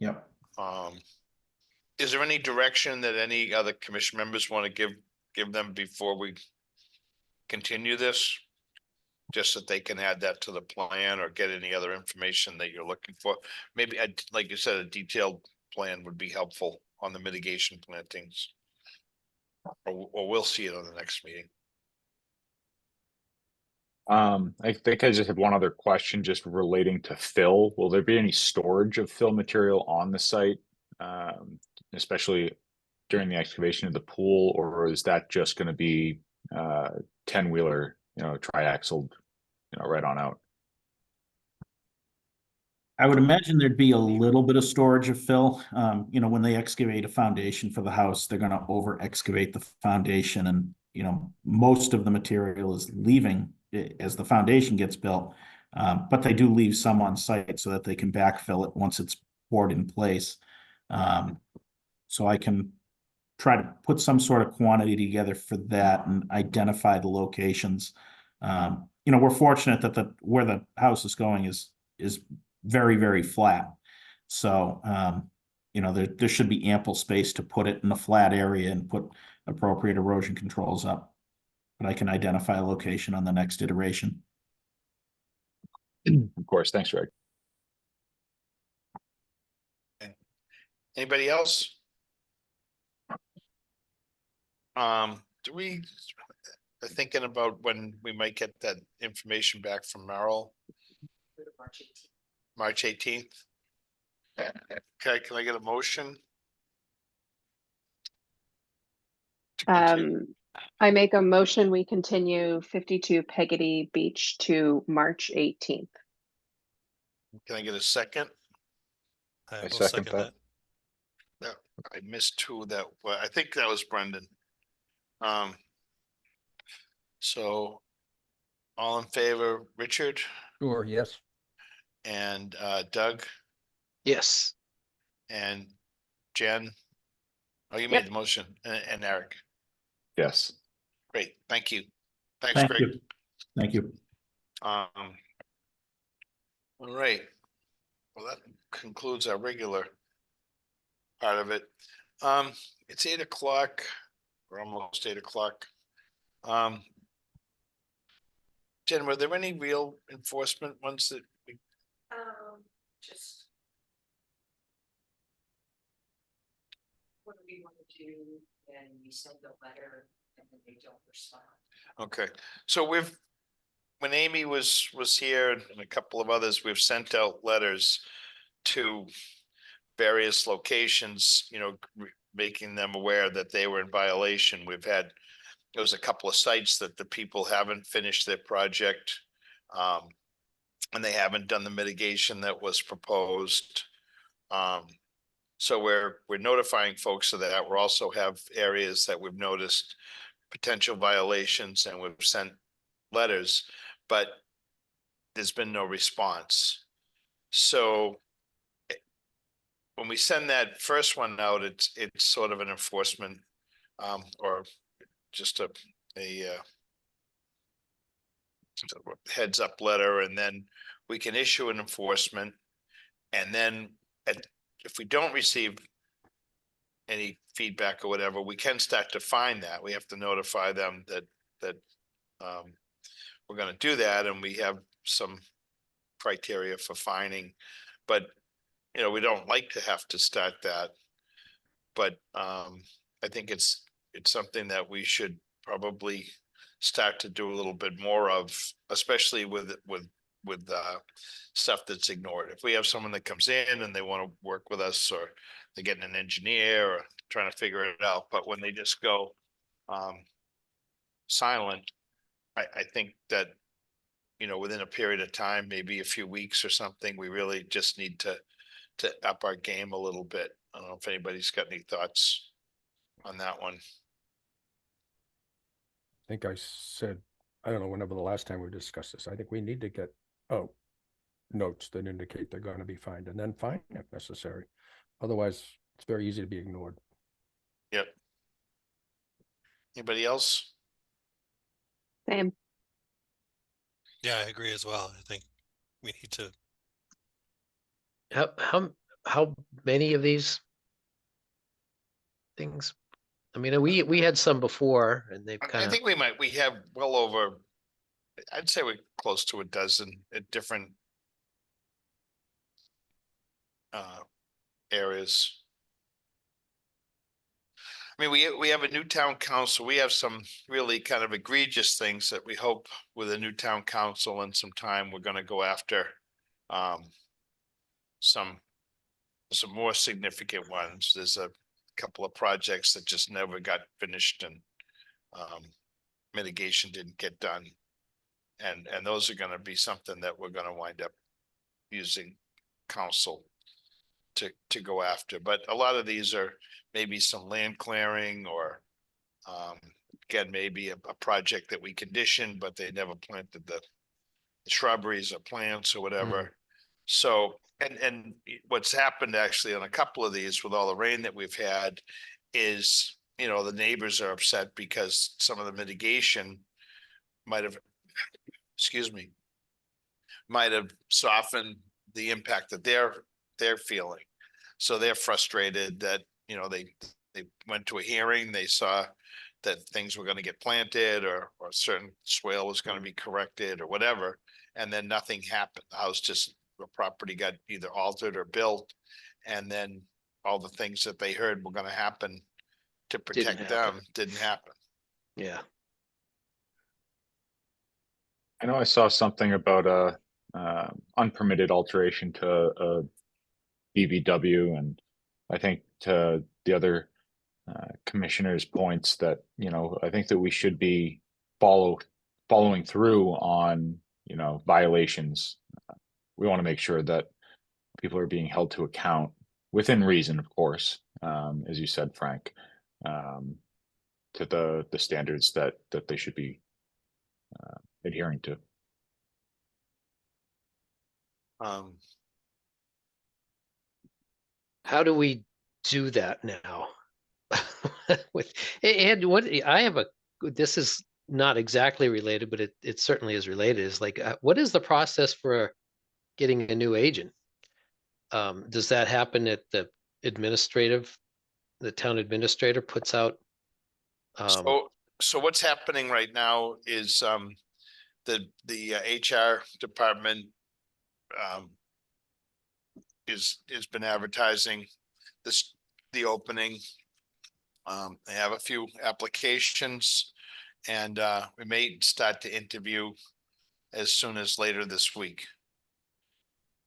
Yep. Is there any direction that any other commission members want to give them before we continue this? Just that they can add that to the plan or get any other information that you're looking for. Maybe, like you said, a detailed plan would be helpful on the mitigation plantings. Or we'll see it on the next meeting. I think I just have one other question just relating to fill. Will there be any storage of fill material on the site? Especially during the excavation of the pool, or is that just going to be 10-wheeler, triaxled, right on out? I would imagine there'd be a little bit of storage of fill. When they excavate a foundation for the house, they're going to over excavate the foundation, and most of the material is leaving as the foundation gets built. But they do leave some on site so that they can backfill it once it's poured in place. So I can try to put some sort of quantity together for that and identify the locations. We're fortunate that where the house is going is very, very flat. So, there should be ample space to put it in a flat area and put appropriate erosion controls up. But I can identify a location on the next iteration. Of course. Thanks, Greg. Anybody else? Do we are thinking about when we might get that information back from Merrill? March 18th. Okay, can I get a motion? I make a motion, we continue 52 Peggotty Beach to March 18th. Can I get a second? I I will second second that. that. I missed two that, well, I think that was Brendan. So all in favor, Richard Sure, yes. and Doug Yes. and Jen? Oh, you Yep. made the motion and Eric. Yes. Great, thank you. Thanks, Thank Greg. you. Thank you. All right. Well, that concludes our regular part of it. It's 8 o'clock, or almost 8 o'clock. Jen, were there any real enforcement ones that we Just. What do we want to do when we send a letter and then they don't respond? Okay, so when Amy was here and a couple of others, we've sent out letters to various locations, making them aware that they were in violation. There was a couple of sites that the people haven't finished their project. And they haven't done the mitigation that was proposed. So we're notifying folks of that. We also have areas that we've noticed potential violations and we've sent letters, but there's been no response. So when we send that first one out, it's sort of an enforcement or just a heads up letter, and then we can issue an enforcement. And then if we don't receive any feedback or whatever, we can start to fine that. We have to notify them that we're going to do that, and we have some criteria for fining. But we don't like to have to start that. But I think it's something that we should probably start to do a little bit more of, especially with stuff that's ignored. If we have someone that comes in and they want to work with us, or they're getting an engineer or trying to figure it out, but when they just go silent, I think that within a period of time, maybe a few weeks or something, we really just need to up our game a little bit. I don't know if anybody's got any thoughts on that one. I think I said, I don't know, whenever the last time we discussed this, I think we need to get notes that indicate they're going to be fined, and then fine if necessary. Otherwise, it's very easy to be ignored. Yep. Anybody else? Same. Yeah, I agree as well. I think we need to. How many of these things? I mean, we had some before, and they've I kind of. think we have well over, I'd say we're close to a dozen at different areas. I mean, we have a new town council. We have some really kind of egregious things that we hope with a new town council and some time, we're going to go after some more significant ones. There's a couple of projects that just never got finished, and mitigation didn't get done. And those are going to be something that we're going to wind up using council to go after. But a lot of these are maybe some land clearing, or again, maybe a project that we conditioned, but they never planted the shrubberies or plants or whatever. So, and what's happened actually on a couple of these with all the rain that we've had is, the neighbors are upset because some of the mitigation might have softened the impact that they're feeling. So they're frustrated that, they went to a hearing, they saw that things were going to get planted, or a certain swale was going to be corrected or whatever, and then nothing happened. The property got either altered or built, and then all the things that they heard were going to happen to protect them didn't happen. Yeah. I know I saw something about a unpermitted alteration to a BBW, and I think to the other commissioners' points that I think that we should be following through on violations. We want to make sure that people are being held to account within reason, of course, as you said, Frank, to the standards that they should be adhering to. How do we do that now? And this is not exactly related, but it certainly is related. Is like, what is the process for getting a new agent? Does that happen at the town administrator puts out? So what's happening right now is the HR department has been advertising the opening. They have a few applications, and we may start to interview as soon as later this week.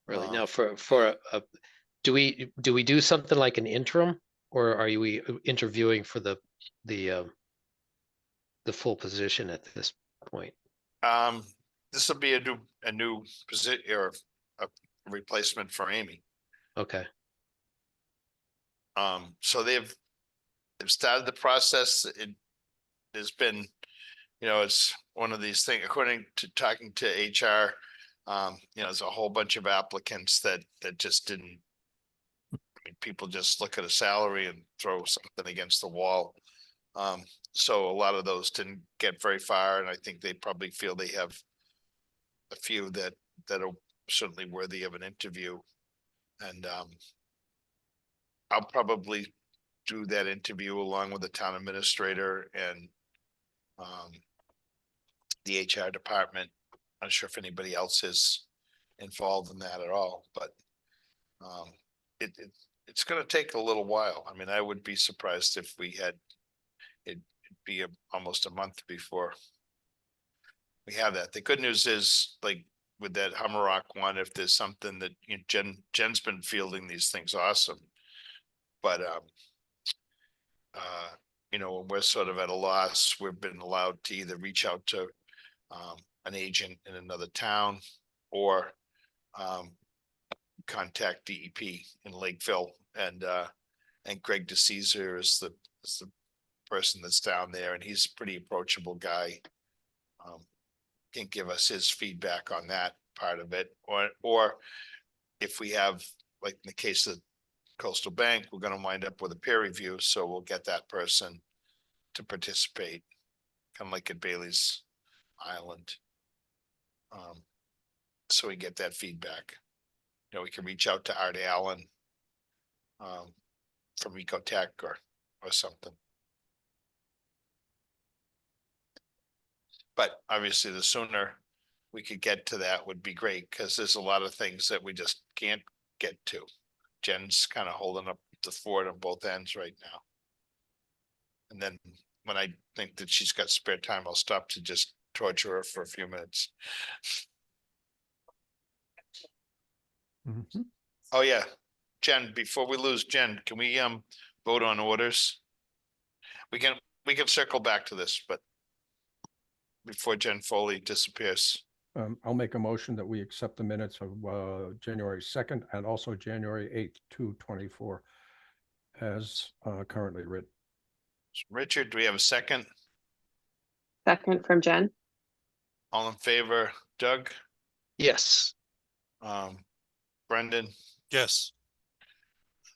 Really? Uh, Now do we do something like an interim, or are we interviewing for the full position at this point? This will be a new position or a replacement for Amy. Okay. So they've started the process. It has been, it's one of these things, according to talking to HR, there's a whole bunch of applicants that just didn't, people just look at a salary and throw something against the wall. So a lot of those didn't get very far, and I think they probably feel they have a few that are certainly worthy of an interview. And I'll probably do that interview along with the town administrator and the HR department. I'm not sure if anybody else is involved in that at all, but it's going to take a little while. I mean, I would be surprised if we had it'd be almost a month before we have that. The good news is, like with that Hummerock one, if there's something that Jen's been fielding these things awesome, but when we're sort of at a loss, we've been allowed to either reach out to an agent in another town or contact DEP in Lakeville, and Greg DeCesar is the person that's down there, and he's a pretty approachable guy. Can give us his feedback on that part of it, or if we have, like in the case of Coastal Bank, we're going to wind up with a peer review, so we'll get that person to participate, kind of like at Bailey's Island. So we get that feedback. We can reach out to Art Allen from Ecotech or something. But obviously, the sooner we could get to that would be great, because there's a lot of things that we just can't get to. Jen's kind of holding up the fort on both ends right now. And then when I think that she's got spare time, I'll stop to just torture her for a few minutes. Mhm. Oh, yeah. Jen, before we lose Jen, can we vote on orders? We can circle back to this, but before Jen Foley disappears. I'll make a motion that we accept the minutes of January 2nd and also January 8th, 2024 as currently written. Richard, do we have a second? Second from Jen. All in favor? Doug? Yes. Brendan? Yes.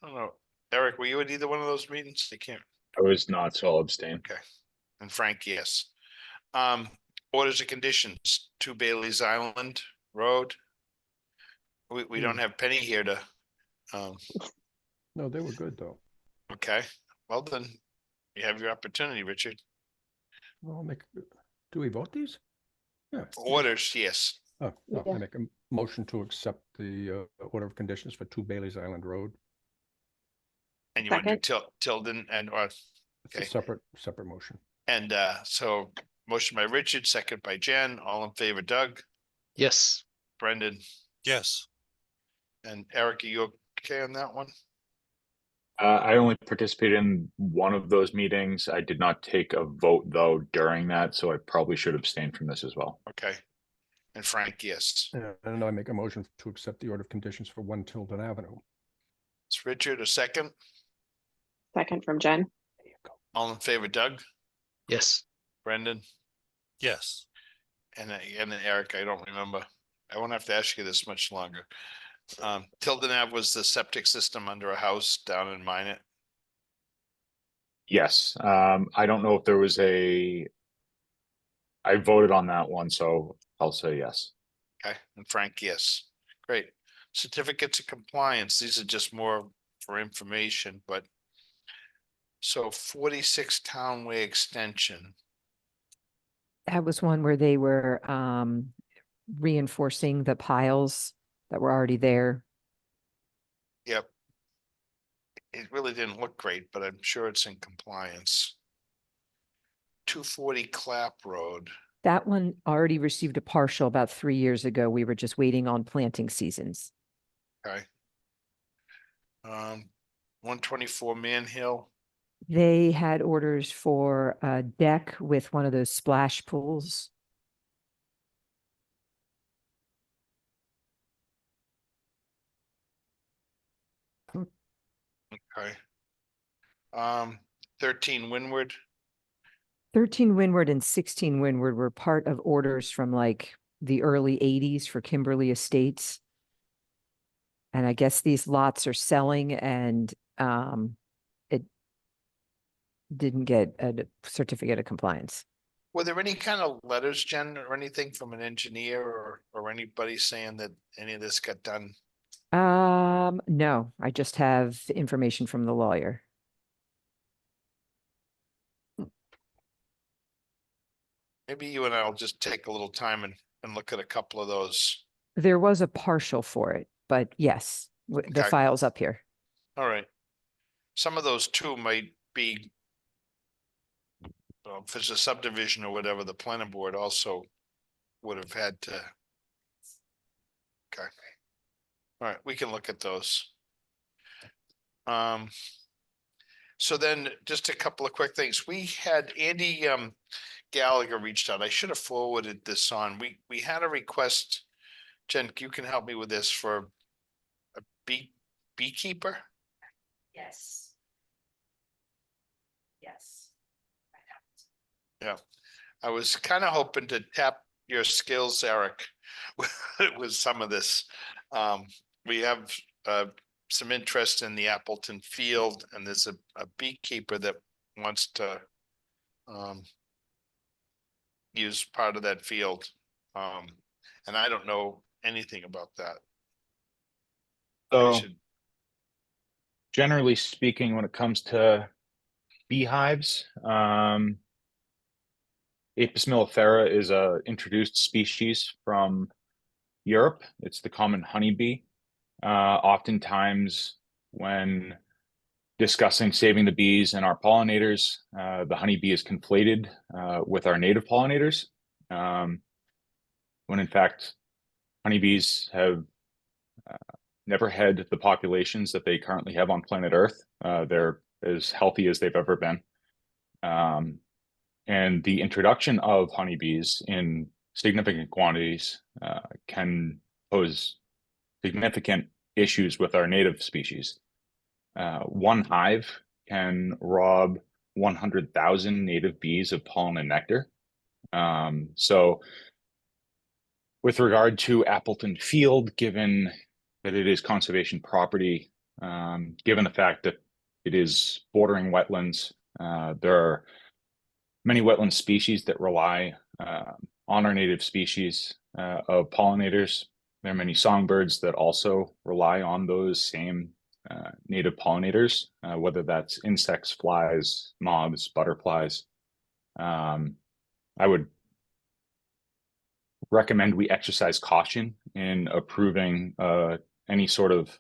I don't know. Eric, were you at either one of those meetings? I can't. I was not, so I'll abstain. Okay. And Frank, yes. Orders and conditions, 2 Bailey's Island Road. We don't have Penny here to, No, they were good though. okay. Well, then you have your opportunity, Richard. Well, do we vote these? Yeah. Orders, yes. Oh, no, Yeah. I make a motion to accept the order of conditions for 2 Bailey's Island Road. And you want to do Tilden and, It's okay. a separate motion. And so motion by Richard, second by Jen, all in favor, Doug, Yes. Brendan, Yes. and Eric, are you okay on that one? I only participated in one of those meetings. I did not take a vote though during that, so I probably should abstain from this as well. Okay. And Frank, yes. And I make a motion to accept the order of conditions for 1 Tilden Avenue. It's Richard, a second. Second from Jen. There you go. All in favor, Doug, Yes. Brendan, Yes. and Eric, I don't remember. I won't have to ask you this much longer. Tilden Ave was the septic system under a house down in Minot. Yes, I don't know if there was I voted on that one, so I'll say yes. Okay, and Frank, yes. Great. Certificates of compliance, these are just more for information, but so 46 Townway Extension. That was one where they were reinforcing the piles that were already there. Yep. It really didn't look great, but I'm sure it's in compliance. 240 Clap Road. That one already received a partial about 3 years ago. We were just waiting on planting seasons. Okay. 124 Man Hill. They had orders for a deck with one of those splash pools. Okay. 13 Windward. 13 Windward and 16 Windward were part of orders from like the early 80s for Kimberly Estates. And I guess these lots are selling and it didn't get a certificate of compliance. Were there any kind of letters, Jen, or anything from an engineer or anybody saying that any of this got done? No, I just have information from the lawyer. Maybe you and I will just take a little time and look at a couple of those. There was a partial for it, but yes, the Okay. file's up here. All right. Some of those too might be, if it's a subdivision or whatever, the planning board also would have had to. Okay. All right, we can look at those. So then just a couple of quick things. We had Andy Gallagher reached out. I should have forwarded this on. We had a request. Jen, you can help me with this for a beekeeper. Yes. Yes. Yeah, I was kind of hoping to tap your skills, Eric, with some of this. We have some interest in the Appleton field, and there's a beekeeper that wants to use part of that field. And I don't know anything about that. I So should- generally speaking, when it comes to beehives, Apis mellifera is a introduced species from Europe. It's the common honeybee. Oftentimes when discussing saving the bees and our pollinators, the honeybee is conflated with our native pollinators, when in fact honeybees have never had the populations that they currently have on planet Earth. They're as healthy as they've ever been. And the introduction of honeybees in significant quantities can pose significant issues with our native species. One hive can rob 100,000 native bees of pollen and nectar. So with regard to Appleton Field, given that it is conservation property, given the fact that it is bordering wetlands, there are many wetland species that rely on our native species of pollinators. There are many songbirds that also rely on those same native pollinators, whether that's insects, flies, moths, butterflies. I would recommend we exercise caution in approving any sort of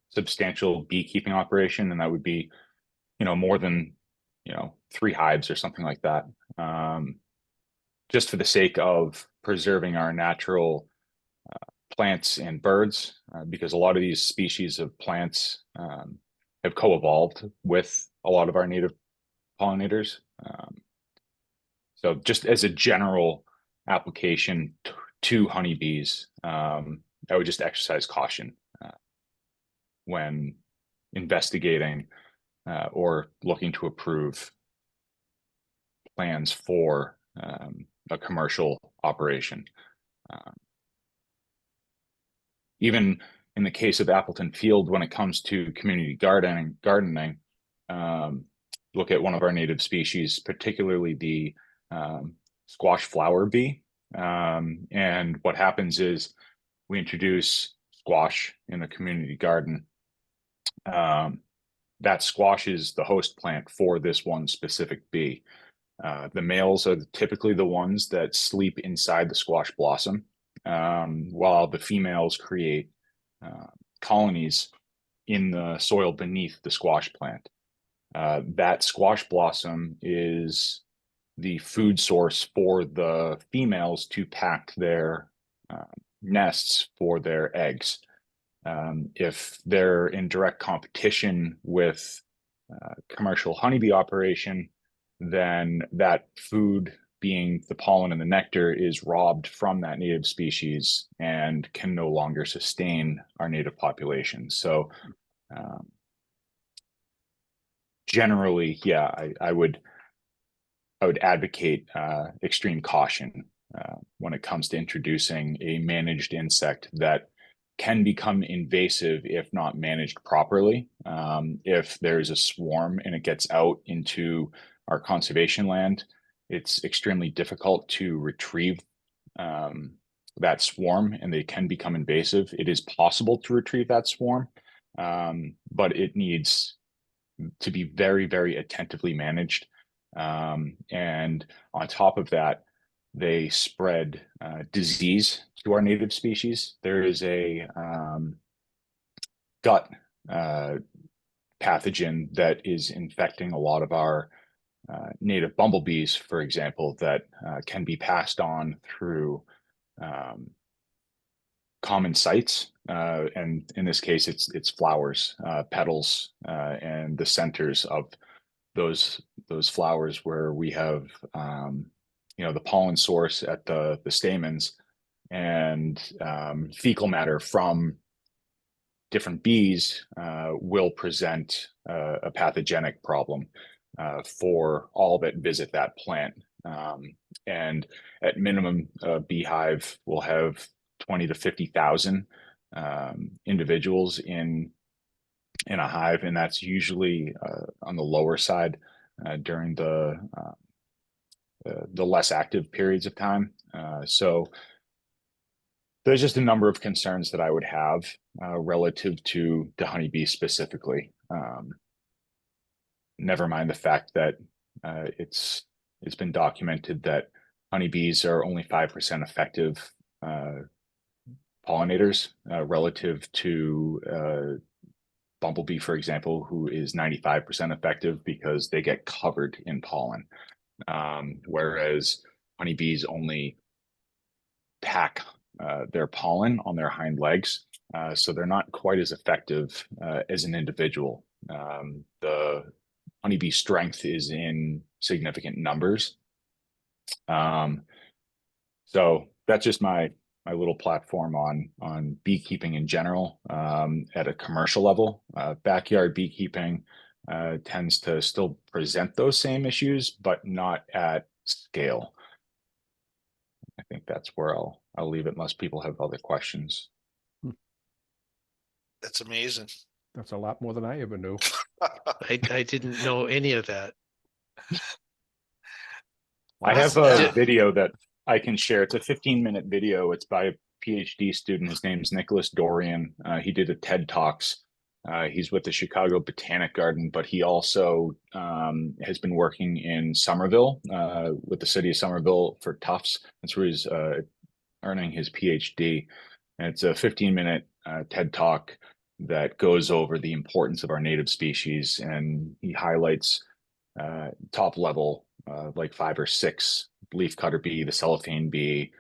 substantial beekeeping operation, and that would be, more than 3 hives or something like that, just for the sake of preserving our natural plants and birds, because a lot of these species of plants have co-evolved with a lot of our native pollinators. So just as a general application to honeybees, I would just exercise caution when investigating or looking to approve plans for a commercial operation. Even in the case of Appleton Field, when it comes to community gardening, look at one of our native species, particularly the squash flower bee. And what happens is we introduce squash in a community garden. That squash is the host plant for this one specific bee. The males are typically the ones that sleep inside the squash blossom, while the females create colonies in the soil beneath the squash plant. That squash blossom is the food source for the females to pack their nests for their eggs. If they're in direct competition with commercial honeybee operation, then that food, being the pollen and the nectar, is robbed from that native species and can no longer sustain our native population. So generally, yeah, I would advocate extreme caution when it comes to introducing a managed insect that can become invasive if not managed properly. If there's a swarm and it gets out into our conservation land, it's extremely difficult to retrieve that swarm, and they can become invasive. It is possible to retrieve that swarm, but it needs to be very, very attentively managed. And on top of that, they spread disease to our native species. There is a gut pathogen that is infecting a lot of our native bumblebees, for example, that can be passed on through common sites. And in this case, it's flowers, petals, and the centers of those flowers where we have the pollen source at the stamens, and fecal matter from different bees will present a pathogenic problem for all that visit that plant. And at minimum, a beehive will have 20 to 50,000 individuals in a hive, and that's usually on the lower side during the less active periods of time. So there's just a number of concerns that I would have relative to the honeybee specifically. Never mind the fact that it's been documented that honeybees are only 5% effective pollinators relative to bumblebee, for example, who is 95% effective because they get covered in pollen, whereas honeybees only pack their pollen on their hind legs, so they're not quite as effective as an individual. The honeybee strength is in significant numbers. So that's just my little platform on beekeeping in general. At a commercial level, backyard beekeeping tends to still present those same issues, but not at scale. I think that's where I'll leave it unless people have other questions. That's amazing. That's a lot more than I ever knew. I didn't know any of that. I have a video that I can share. It's a 15-minute video. It's by a PhD student. His name's Nicholas Dorian. He did a TED Talks. He's with the Chicago Botanic Garden, but he also has been working in Somerville with the city of Somerville for Tufts. That's where he's earning his PhD. And it's a 15-minute TED Talk that goes over the importance of our native species, and he highlights top level like 5 or 6 leafcutter bee, the cellophane bee,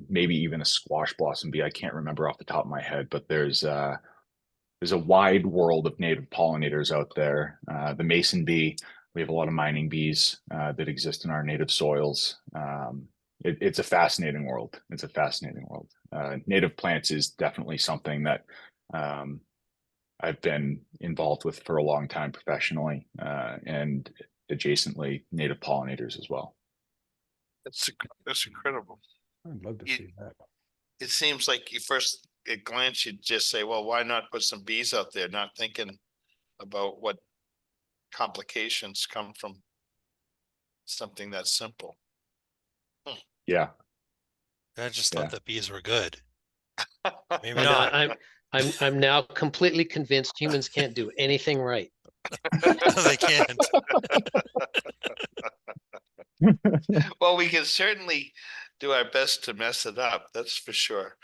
maybe even a squash blossom bee. I can't remember off the top of my head, but there's a wide world of native pollinators out there. The mason bee, we have a lot of mining bees that exist in our native soils. It's a fascinating world. It's a fascinating world. Native plants is definitely something that I've been involved with for a long time professionally, and adjacently native pollinators as well. That's incredible. I'd love to see that. It seems like you first at glance, you'd just say, well, why not put some bees out there? Not thinking about what complications come from something that simple. Yeah. I just thought the bees were good. Maybe I know, not. I'm now completely convinced humans can't do anything right. No, they can't. Well, we can certainly do our best to mess it up. That's for sure.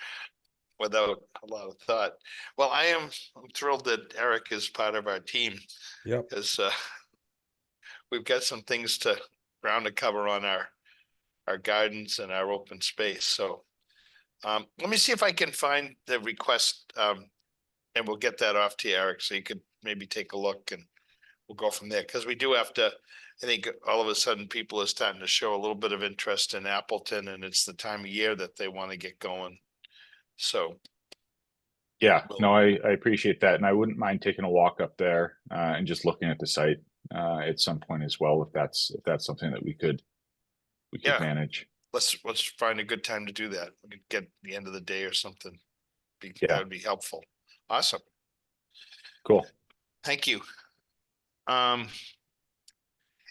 without a lot of thought. Well, I'm thrilled that Eric is part of our team Yep. because we've got some things to ground to cover on our gardens and our open space. So let me see if I can find the request and we'll get that off to you, Eric, so you could maybe take a look and we'll go from there. Because we do have to, I think all of a sudden people are starting to show a little bit of interest in Appleton and it's the time of year that they want to get going. So. Yeah, Well- no, I appreciate that. And I wouldn't mind taking a walk up there and just looking at the site at some point as well, if that's something that we could Yeah. manage. Let's find a good time to do that. We could get the end of the day or something. Yeah. That would be helpful. Awesome. Cool. Thank you. And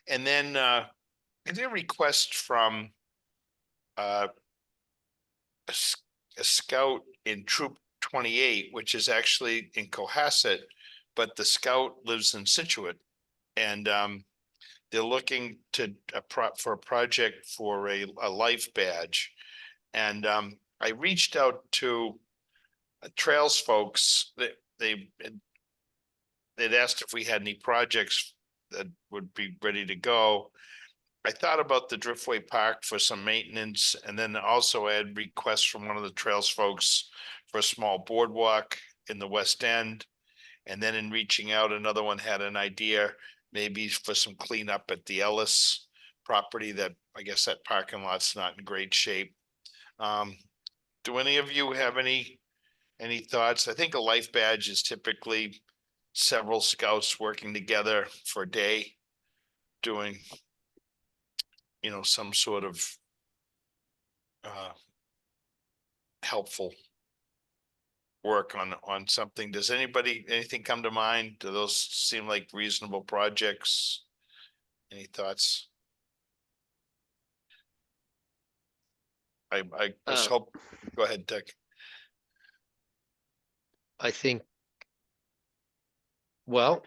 then I did a request from a scout in Troop 28, which is actually in Cohasset, but the scout lives in Scituate. And they're looking to for a project for a life badge. And I reached out to Trails folks that they'd asked if we had any projects that would be ready to go. I thought about the Driftway Park for some maintenance, and then also I had requests from one of the Trails folks for a small boardwalk in the West End. And then in reaching out, another one had an idea maybe for some cleanup at the Ellis property that I guess that parking lot's not in great shape. Do any of you have any thoughts? I think a life badge is typically several scouts working together for a day doing, some sort of helpful work on something. Does anything come to mind? Do those seem like reasonable projects? Any thoughts? I just hope, go ahead, Dick. I think, well,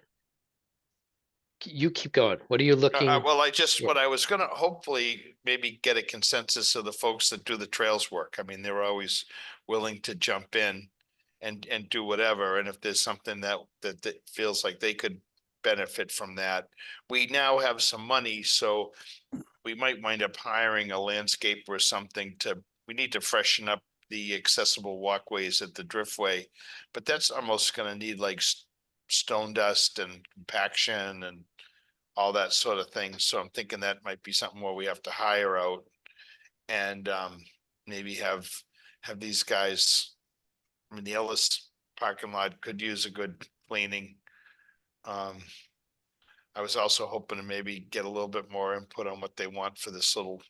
you keep going. What are you looking? Well, what yeah. I was gonna hopefully maybe get a consensus of the folks that do the trails work. I mean, they're always willing to jump in and do whatever. And if there's something that feels like they could benefit from that. We now have some money, so we might wind up hiring a landscaper or something we need to freshen up the accessible walkways at the Driftway. But that's almost gonna need like stone dust and compaction and all that sort of thing. So I'm thinking that might be something where we have to hire out and maybe have these guys. I mean, the Ellis parking lot could use a good cleaning. I was also hoping to maybe get a little bit more input on what they want for this little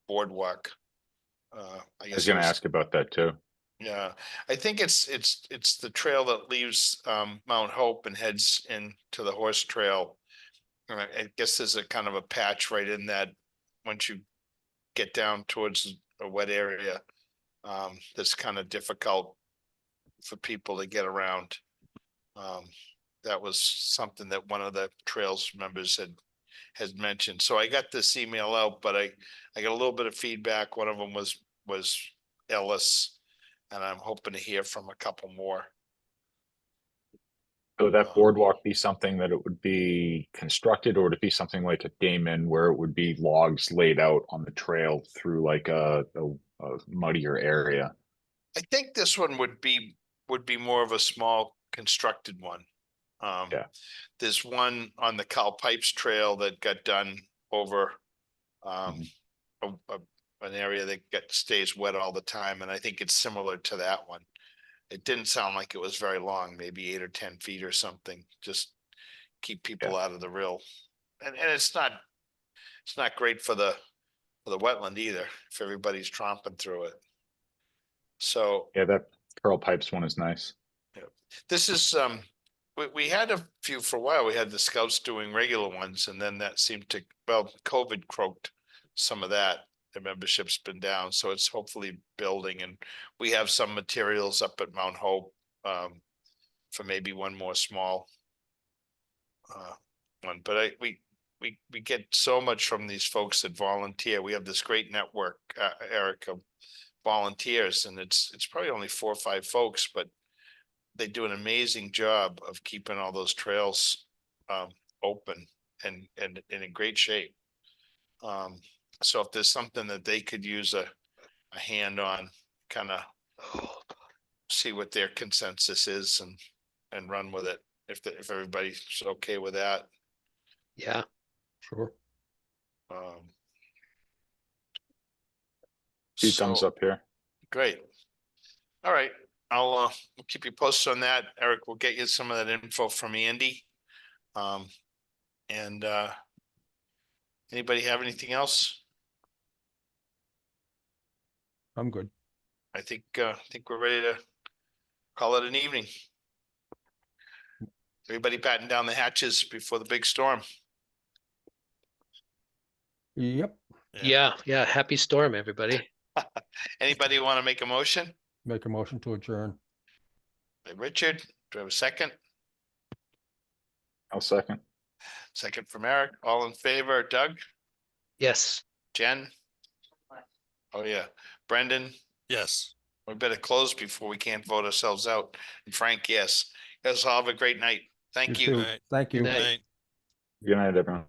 boardwalk. I was going to ask about that too. Yeah, I think it's the trail that leaves Mount Hope and heads into the horse trail. And I guess there's a kind of a patch right in that once you get down towards a wet area, that's kind of difficult for people to get around. That was something that one of the trails members had mentioned. So I got this email out, but I got a little bit of feedback. One of them was Ellis, and I'm hoping to hear from a couple more. So would that boardwalk be something that it would be constructed, or would it be something like a Damon where it would be logs laid out on the trail through like a muddier area? I think this one would be more of a small constructed one. Yeah. There's one on the Cal Pipes Trail that got done over an area that stays wet all the time, and I think it's similar to that one. It didn't sound like it was very long, maybe 8 or 10 feet or something. Just keep people out of the rill, and it's not great for the wetland either if everybody's tromping through it. So yeah, that Pearl Pipes one is nice. This is we had a few for a while. We had the scouts doing regular ones, and then that seemed to, COVID croaked some of that. The membership's been down, so it's hopefully building, and we have some materials up at Mount Hope for maybe one more small one. But we get so much from these folks that volunteer. We have this great network, Eric, of volunteers, and it's probably only 4 or 5 folks, but they do an amazing job of keeping all those trails open and in great shape. So if there's something that they could use a hand on, kind of see what their consensus is and run with it, if everybody's okay with that. Yeah, Sure. Two thumbs So, up here. great. All right, I'll keep you posted on that. Eric, we'll get you some of that info from Andy. And anybody have anything else? I'm good. I think we're ready to call it an evening. Everybody batten down the hatches before the big storm. Yep. yeah. Happy storm, everybody. Anybody want to make a motion? Make a motion to adjourn. Richard, do I have a second? I'll second. Second from Eric. All in favor? Doug? Yes. Jen? Oh, yeah. Brendan? Yes. We better close before we can't vote ourselves out. And Frank, yes. Guys, all have a great night. Thank you. too. All right. Thank you. Good night. Night. Good night, everyone.